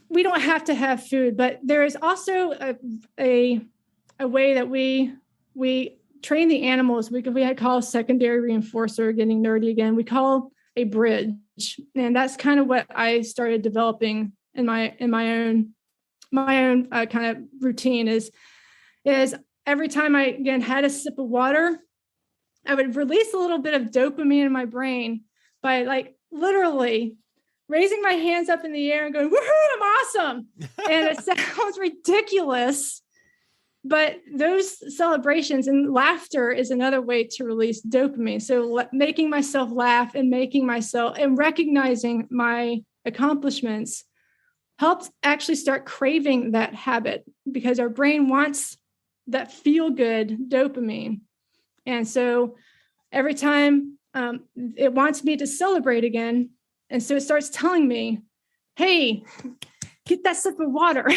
we don't have to have food. But there is also a way that we train the animals. We call secondary reinforcer, getting nerdy again. We call a bridge, and that's kind of what I started developing in my own kind of routine. Is every time I again had a sip of water, I would release a little bit of dopamine in my brain by like literally raising my hands up in the air and going, woohoo, I'm awesome. And it sounds ridiculous, but those celebrations and laughter is another way to release dopamine. So making myself laugh and recognizing my accomplishments helps actually start craving that habit, because our brain wants that feel-good dopamine. And so every time it wants me to celebrate again. And so it starts telling me, hey, get that sip of water.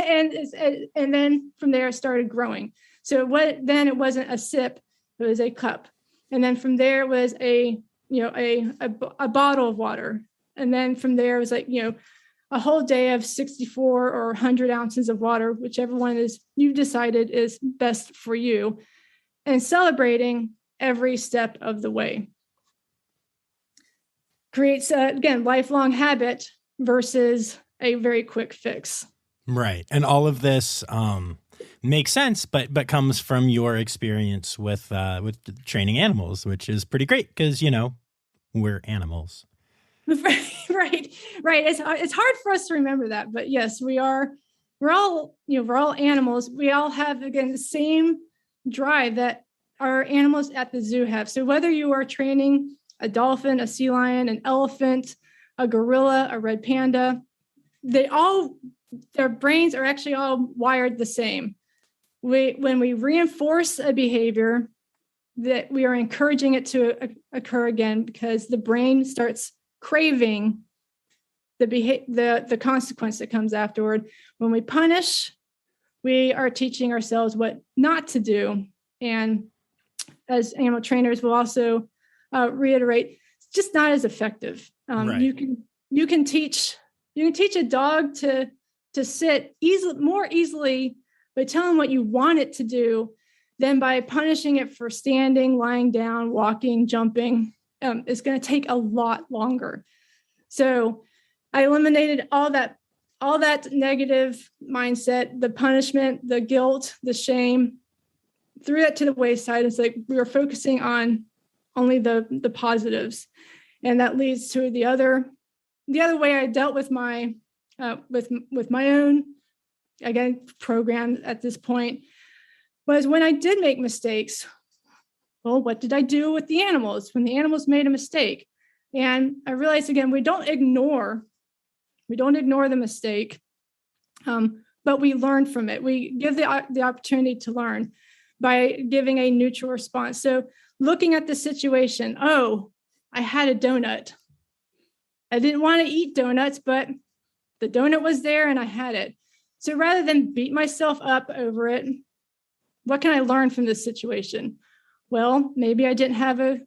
and then from there, it started growing. So then it wasn't a sip, it was a cup. And then from there, it was a bottle of water. And then from there, it was like, a whole day of 64 or 100 ounces of water, whichever one is you decided is best for you, and celebrating every step of the way. Creates, again, lifelong habit versus a very quick fix. Right. And all of this makes sense, but comes from your experience with training animals, which is pretty great because, we're animals. Right. It's hard for us to remember that, but yes, we're all animals. We all have, again, the same drive that our animals at the zoo have. So whether you are training a dolphin, a sea lion, an elephant, a gorilla, a red panda, their brains are actually all wired the same. When we reinforce a behavior, that we are encouraging it to occur again, because the brain starts craving the consequence that comes afterward. When we punish, we are teaching ourselves what not to do. And as animal trainers, we'll also reiterate, it's just not as effective. Right. You can teach a dog to sit more easily by telling what you want it to do than by punishing it for standing, lying down, walking, jumping. It's going to take a lot longer. So I eliminated all that negative mindset, the punishment, the guilt, the shame, threw that to the wayside. It's like we were focusing on only the positives. And that leads to the other way I dealt with my with my own, again, program at this point, was when I did make mistakes. Well, what did I do with the animals when the animals made a mistake? And I realized, again, we don't ignore the mistake, but we learn from it. We give the opportunity to learn by giving a neutral response. So looking at the situation, oh, I had a donut. I didn't want to eat donuts, but the donut was there and I had it. So rather than beat myself up over it, what can I learn from this situation? Well, maybe I didn't have a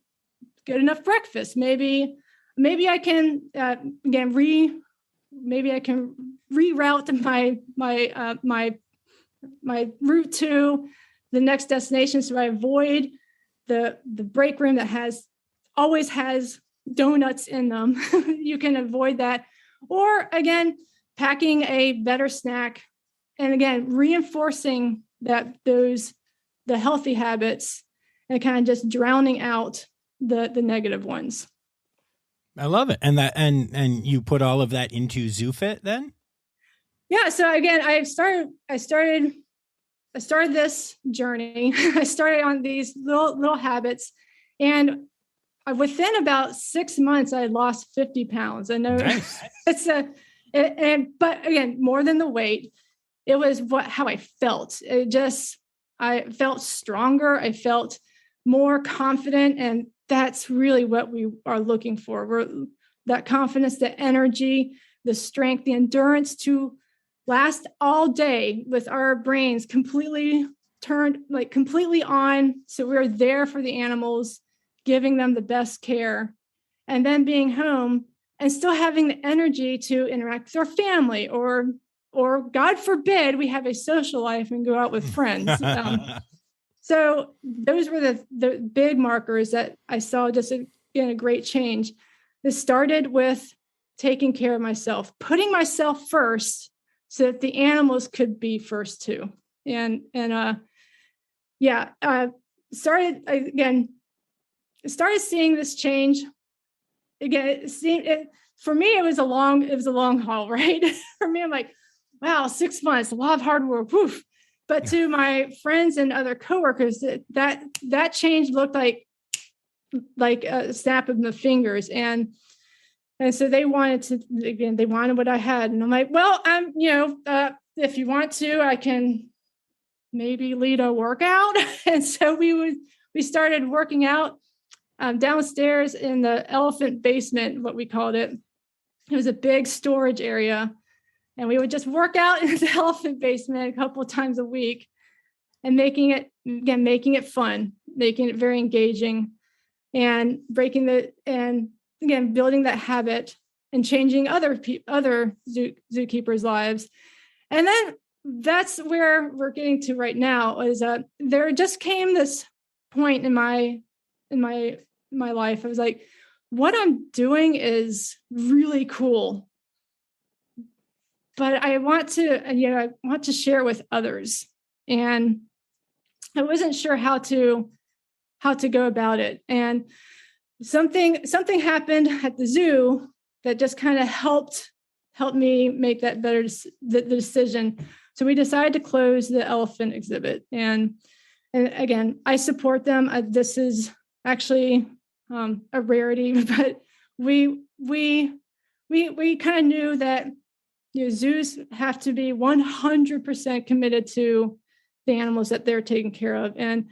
good enough breakfast. Maybe I can maybe I can reroute my route to the next destination, so I avoid the break room that always has donuts in them. You can avoid that. Or again, packing a better snack, and again, reinforcing the healthy habits and kind of just drowning out the negative ones. I love it. And you put all of that into ZooFit then? Yeah. So again, I started this journey. I started on these little habits, and within about 6 months, I lost 50 pounds. I know nice. But again, more than the weight, it was how I felt. I felt stronger. I felt more confident, and that's really what we are looking for. That confidence, the energy, the strength, the endurance to last all day with our brains completely on. So we're there for the animals, giving them the best care, and then being home and still having the energy to interact with our family, or God forbid, we have a social life and go out with friends. So those were the big markers that I saw just a great change. This started with taking care of myself, putting myself first so that the animals could be first too. Started seeing this change. Again, for me, it was a long haul, right? For me, I'm like, wow, 6 months, a lot of hard work. Woof. But to my friends and other coworkers, that change looked like a snap of the fingers. And so they wanted what I had. And I'm like, well, if you want to, I can maybe lead a workout. And so we started working out downstairs in the elephant basement, what we called it. It was a big storage area. And we would just work out in the elephant basement a couple of times a week and making it fun, making it very engaging, and building that habit and changing other zookeepers' lives. And then that's where we're getting to right now is there just came this point in my life. I was like, what I'm doing is really cool, but I want to share with others. And I wasn't sure how to go about it. And something happened at the zoo that just kind of helped me make that the decision. So we decided to close the elephant exhibit. And again, I support them. This is actually a rarity, but we kind of knew that zoos have to be 100% committed to the animals that they're taking care of. And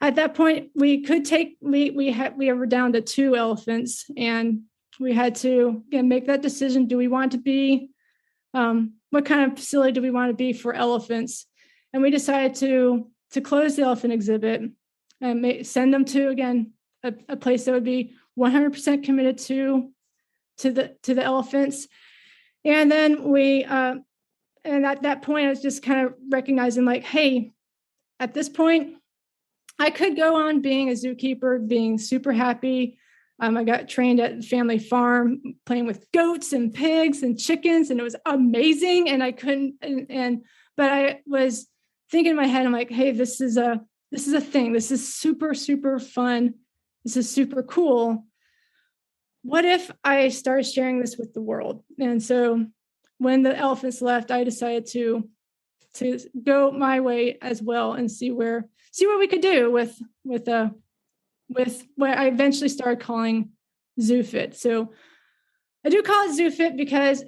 at that point, we were down to 2 elephants, and we had to make that decision. Do we want to be, what kind of facility do we want to be for elephants? And we decided to close the elephant exhibit and send them to, again, a place that would be 100% committed to the elephants. And then and at that point, I was just kind of recognizing like, hey, at this point, I could go on being a zookeeper, being super happy. I got trained at the family farm, playing with goats and pigs and chickens, and it was amazing. And I couldn't, but I was thinking in my head, I'm like, hey, this is a thing. This is super, super fun. This is super cool. What if I started sharing this with the world? And so when the elephants left, I decided to go my way as well and see what we could do with what I eventually started calling ZooFit. So I do call it ZooFit because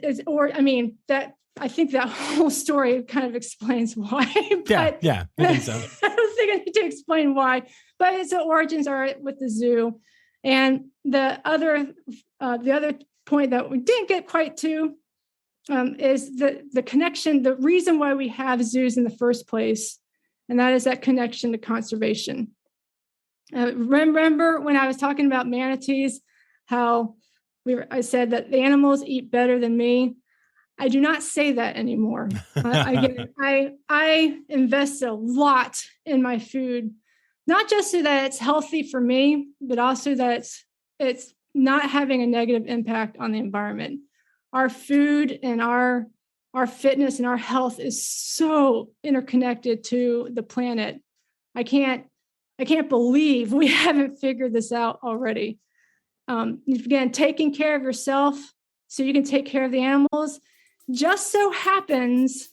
I think that whole story kind of explains why. Yeah, I think so. I don't think I need to explain why, but its origins are with the zoo. And the other point that we didn't get quite to is the connection, the reason why we have zoos in the first place, and that is that connection to conservation. Remember when I was talking about manatees, how I said that the animals eat better than me? I do not say that anymore. I invest a lot in my food, not just so that it's healthy for me, but also that it's not having a negative impact on the environment. Our food and our fitness and our health is so interconnected to the planet. I can't believe we haven't figured this out already. Again, taking care of yourself so you can take care of the animals just so happens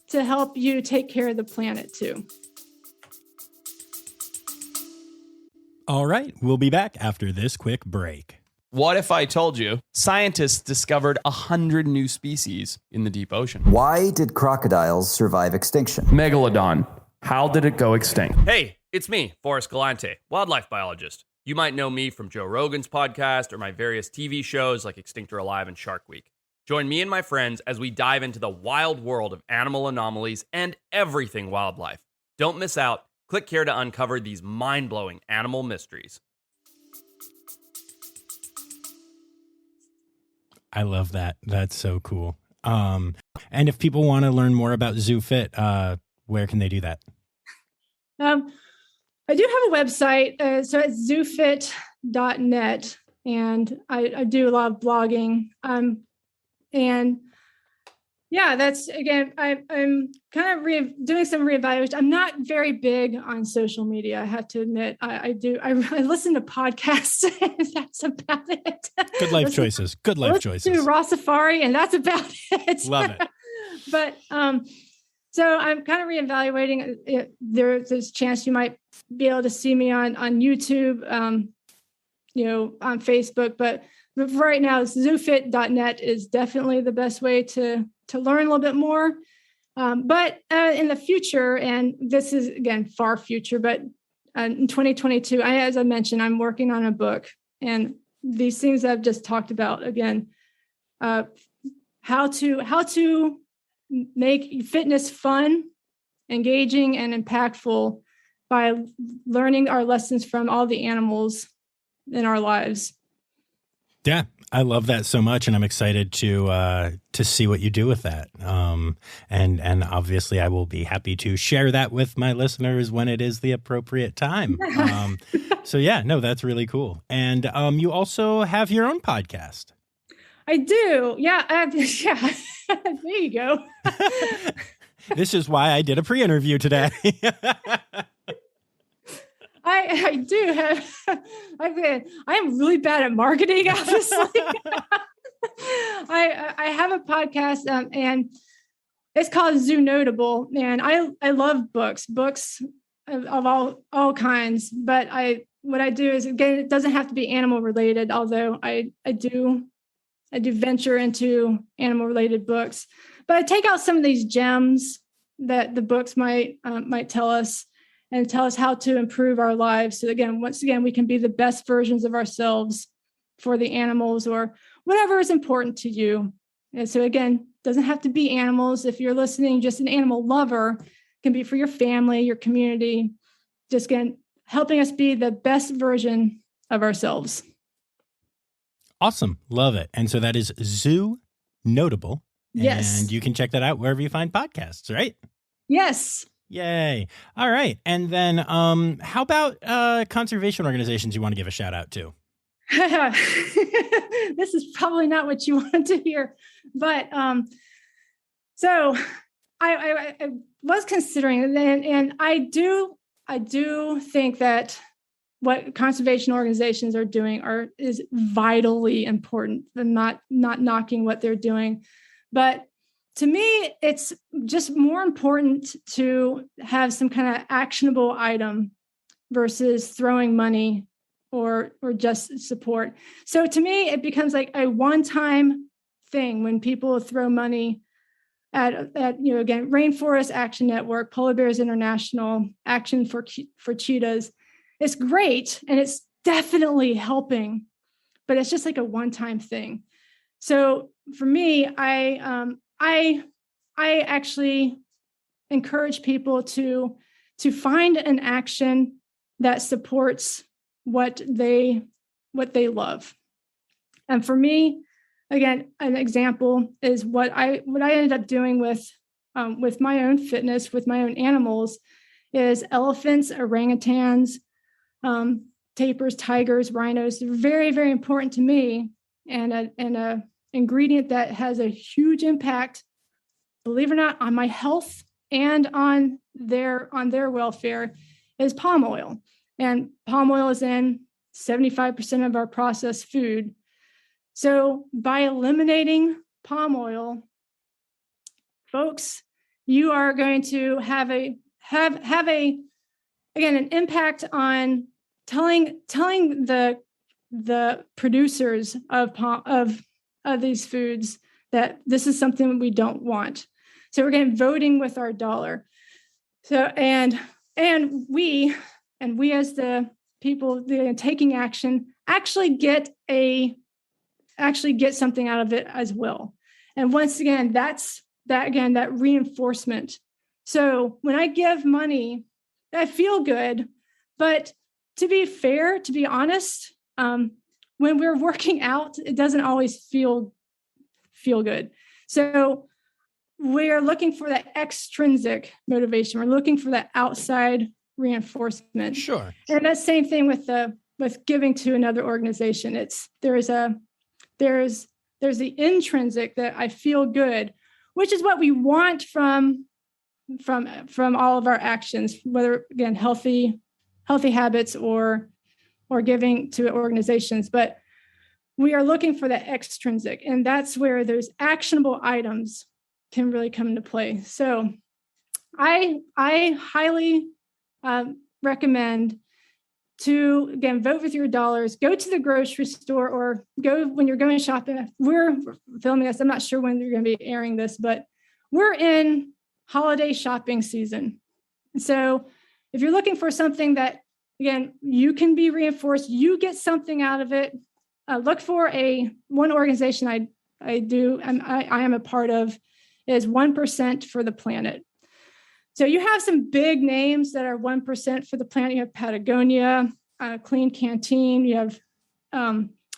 to help you take care of the planet too. All right, we'll be back after this quick break. What if I told you scientists discovered 100 new species in the deep ocean? Why did crocodiles survive extinction? Megalodon. How did it go extinct? Hey, it's me, Forrest Galante, wildlife biologist. You might know me from Joe Rogan's podcast or my various TV shows like Extinct or Alive and Shark Week. Join me and my friends as we dive into the wild world of animal anomalies and everything wildlife. Don't miss out. Click here to uncover these mind-blowing animal mysteries. I love that. That's so cool. And if people want to learn more about ZooFit, where can they do that? I do have a website. So it's zoofit.net. And I do a lot of blogging. And Yeah, that's again, I'm kind of doing some reevaluation. I'm not very big on social media. I have to admit, I listen to podcasts and that's about it. Good life choices. Good life choices. To Rossifari and that's about it. Love it. But so I'm kind of reevaluating it. There's a chance you might be able to see me on YouTube, on Facebook, but right now, zoofit.net is definitely the best way to learn a little bit more. But in the future, and this is, again, far future, but in 2022, as I mentioned, I'm working on a book. And these things I've just talked about, again, how to make fitness fun, engaging, and impactful by learning our lessons from all the animals in our lives. Yeah, I love that so much, and I'm excited to see what you do with that. And obviously, I will be happy to share that with my listeners when it is the appropriate time. So yeah, no, that's really cool. And you also have your own podcast. I do. Yeah, yeah. There you go. This is why I did a pre-interview today. I do have. I am really bad at marketing, obviously. I have a podcast, and it's called ZooNotable, and I love books of all kinds. But what I do is, again, it doesn't have to be animal related, although I do venture into animal related books. But I take out some of these gems that the books might tell us. And tell us how to improve our lives. So again, once again, we can be the best versions of ourselves for the animals or whatever is important to you. And so again, doesn't have to be animals. If you're listening, just an animal lover, can be for your family, your community, just again, helping us be the best version of ourselves. Awesome. Love it. And so that is ZooNotable. Yes. And you can check that out wherever you find podcasts, right? Yes. Yay. All right. And then how about conservation organizations you want to give a shout out to? This is probably not what you want to hear, but so I was considering, and I do think that what conservation organizations are doing is vitally important, and not knocking what they're doing, but to me, it's just more important to have some kind of actionable item versus throwing money or just support. So to me, it becomes like a one-time thing when people throw money at again, Rainforest Action Network, Polar Bears International, Action for Cheetahs. It's great, and it's definitely helping, but it's just like a one-time thing. So for me, I actually encourage people to find an action that supports what they love. And for me, again, an example is what I ended up doing with my own fitness, with my own animals, is elephants, orangutans, tapirs, tigers, rhinos. They're very, very important to me, and a ingredient that has a huge impact, believe it or not, on my health and on their welfare is palm oil. And palm oil is in 75% of our processed food. So by eliminating palm oil, folks, you are going to have an impact on telling the producers of these foods that this is something we don't want. So we're getting voting with our dollar. So and we as the people taking action actually get something out of it as well. And once again, that reinforcement. So when I give money, I feel good, but to be fair, to be honest, when we're working out, it doesn't always feel good. So we're looking for that extrinsic motivation. We're looking for that outside reinforcement. Sure. And that same thing with giving to another organization. There's the intrinsic that I feel good which is what we want from all of our actions, whether again healthy habits or giving to organizations. But we are looking for the extrinsic, and that's where those actionable items can really come into play. So I highly recommend to, again, vote with your dollars, go to the grocery store, or go when you're going shopping. We're filming this. I'm not sure when you're going to be airing this, but we're in holiday shopping season. So if you're looking for something that, again, you can be reinforced, you get something out of it, look for one organization I am a part of is 1% for the planet. So you have some big names that are 1% for the planet. You have Patagonia, Clean Canteen, you have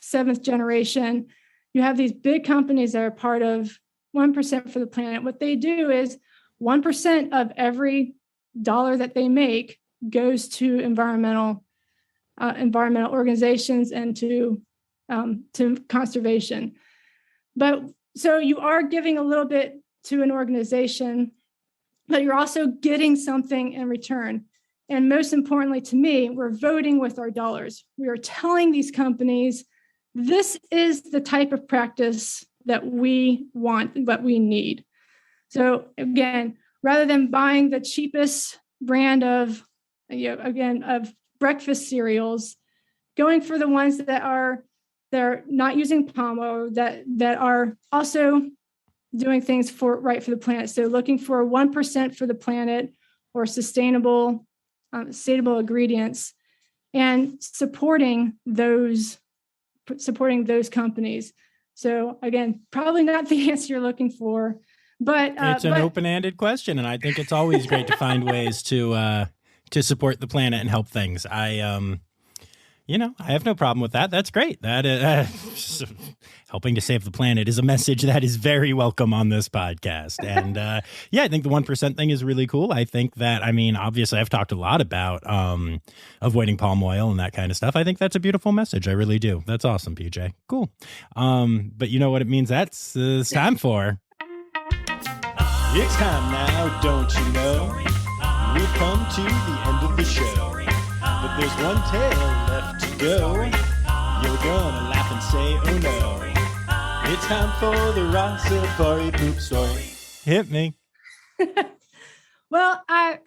Seventh Generation. You have these big companies that are part of 1% for the planet. What they do is 1% of every dollar that they make goes to environmental organizations and to conservation. But so you are giving a little bit to an organization, but you're also getting something in return. And most importantly to me, we're voting with our dollars. We are telling these companies, this is the type of practice that we want, what we need. So again, rather than buying the cheapest brand of breakfast cereals, going for the ones they're not using palm oil, that are also doing things for the planet. So looking for 1% for the planet or sustainable ingredients, and supporting those companies. So again, probably not the answer you're looking for, but it's an open-ended question, and I think it's always great to find ways to support the planet and help things. I have no problem with that. That's great. That helping to save the planet is a message that is very welcome on this podcast. And I think the 1% thing is really cool. I think that, obviously I've talked a lot about avoiding palm oil and that kind of stuff. I think that's a beautiful message. I really do. That's awesome, PJ. Cool. But you know what it means it's time for? It's time now, don't you know? We've come to the end of the show. But there's one tale left to go. You're gonna laugh and say, oh no. It's time for the Rossifari poop story. Hit me. Well, I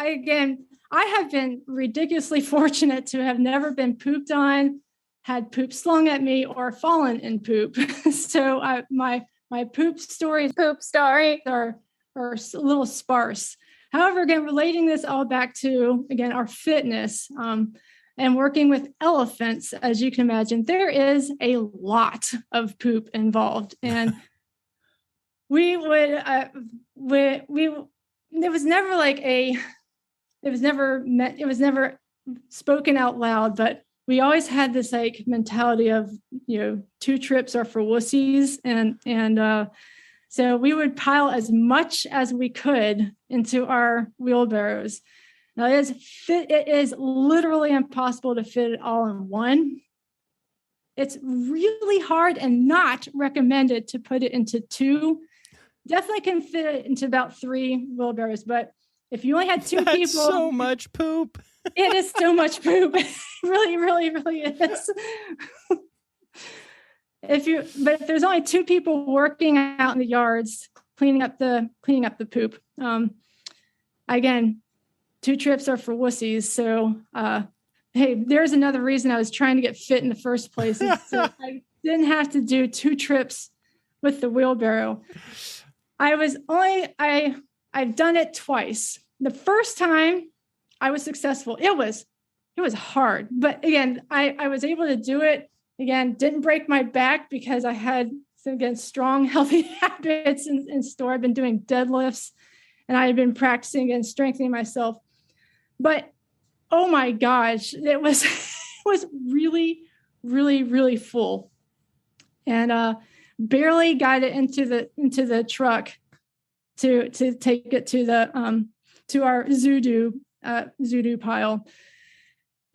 have been ridiculously fortunate to have never been pooped on, had poop slung at me, or fallen in poop. So my poop stories are a little sparse. However, again, relating this all back to, again, our fitness and working with elephants, as you can imagine, there is a lot of poop involved. And it was never spoken out loud, but we always had this like mentality of, 2 trips are for wussies. And so we would pile as much as we could into our wheelbarrows. Now it is literally impossible to fit it all in one. It's really hard and not recommended to put it into 2. Definitely can fit it into about 3 wheelbarrows, but if you only had 2 That's people, so much poop. It is so much poop. It really, really, really is. But if there's only 2 people working out in the yards, cleaning up the poop, again, 2 trips are for wussies. So, hey, there's another reason I was trying to get fit in the first place. So I didn't have to do 2 trips with the wheelbarrow. I've done it twice. The first time I was successful. It was hard, but again, I was able to do it. Again, didn't break my back because I had, strong, healthy habits in store. I've been doing deadlifts and I had been practicing and strengthening myself. But, oh my gosh, it was really, really, really full. And barely got it into the truck to take it to our Zoodoo pile.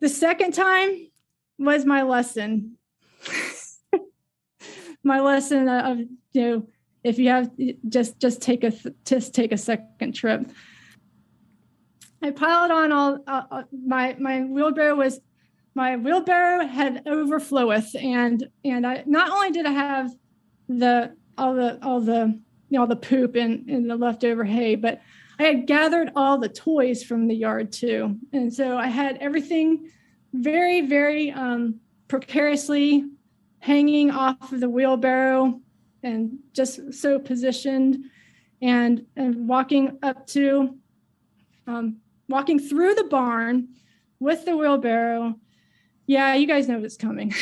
The second time was my lesson. My lesson of, if you have, just take a second trip. I piled on all my wheelbarrow had overfloweth, and I not only did I have all the poop and the leftover hay, but I had gathered all the toys from the yard too, and so I had everything very, very precariously hanging off of the wheelbarrow and just so positioned, and walking through the barn with the wheelbarrow. Yeah, you guys know what's coming.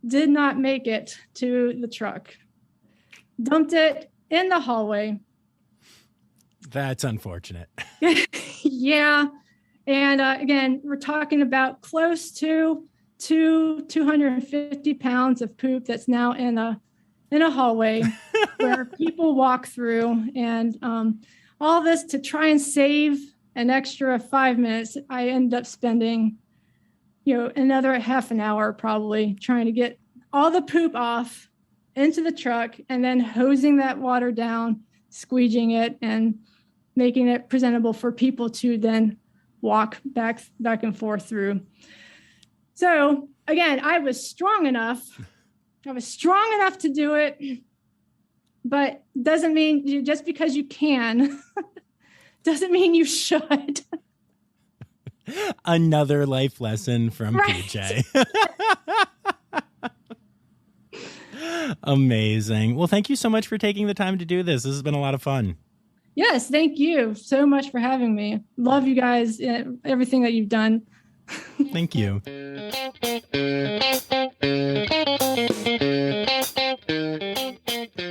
Did not make it to the truck. Dumped it in the hallway. That's unfortunate. Yeah. And again, we're talking about close to 250 pounds of poop that's now in a hallway where people walk through, and all this to try and save an extra 5 minutes. I end up spending, another half an hour probably trying to get all the poop off into the truck, and then hosing that water down, squeegeeing it, and making it presentable for people to then walk back and forth through. So again, I was strong enough to do it, but doesn't mean just because you can, doesn't mean you should. Another life lesson from PJ. Amazing. Well, thank you so much for taking the time to do this. This has been a lot of fun. Yes, thank you so much for having me. Love you guys, everything that you've done. Thank you.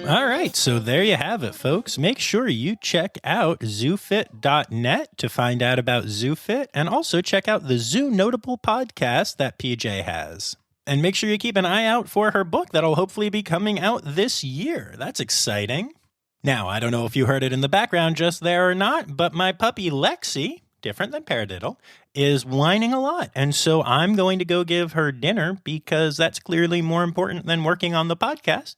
All right, so there you have it, folks. Make sure you check out zoofit.net to find out about ZooFit, and also check out the ZooNotable podcast that PJ has. And make sure you keep an eye out for her book that'll hopefully be coming out this year. That's exciting. Now, I don't know if you heard it in the background just there or not, but my puppy Lexi, different than Paradiddle, is whining a lot. And so I'm going to go give her dinner, because that's clearly more important than working on the podcast.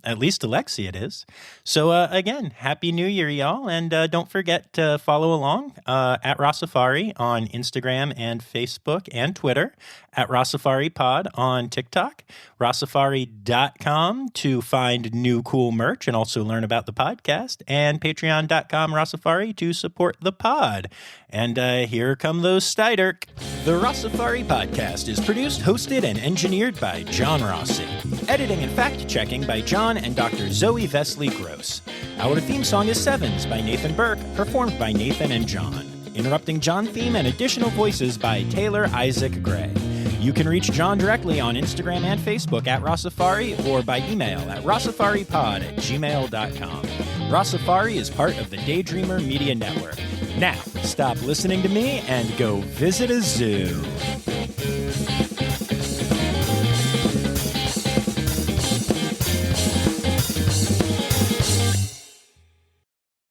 At least to Lexi it is. So again, Happy New Year, y'all. And don't forget to follow along at Rossifari on Instagram and Facebook and Twitter, at Rossifari Pod on TikTok, Rossifari.com to find new cool merch and also learn about the podcast, and Patreon.com Rossifari to support the pod. And here come those Steiderk. The Rossifari podcast is produced, hosted, and engineered by John Rossi. Editing and fact-checking by John and Dr. Zoe Vesley Gross. Our theme song is Sevens by Nathan Burke, performed by Nathan and John. Interrupting John theme and additional voices by Taylor Isaac Gray. You can reach John directly on Instagram and Facebook at Rossifari, or by email at rossifaripod@gmail.com. Rossifari is part of the Daydreamer Media Network. Now, stop listening to me and go visit a zoo.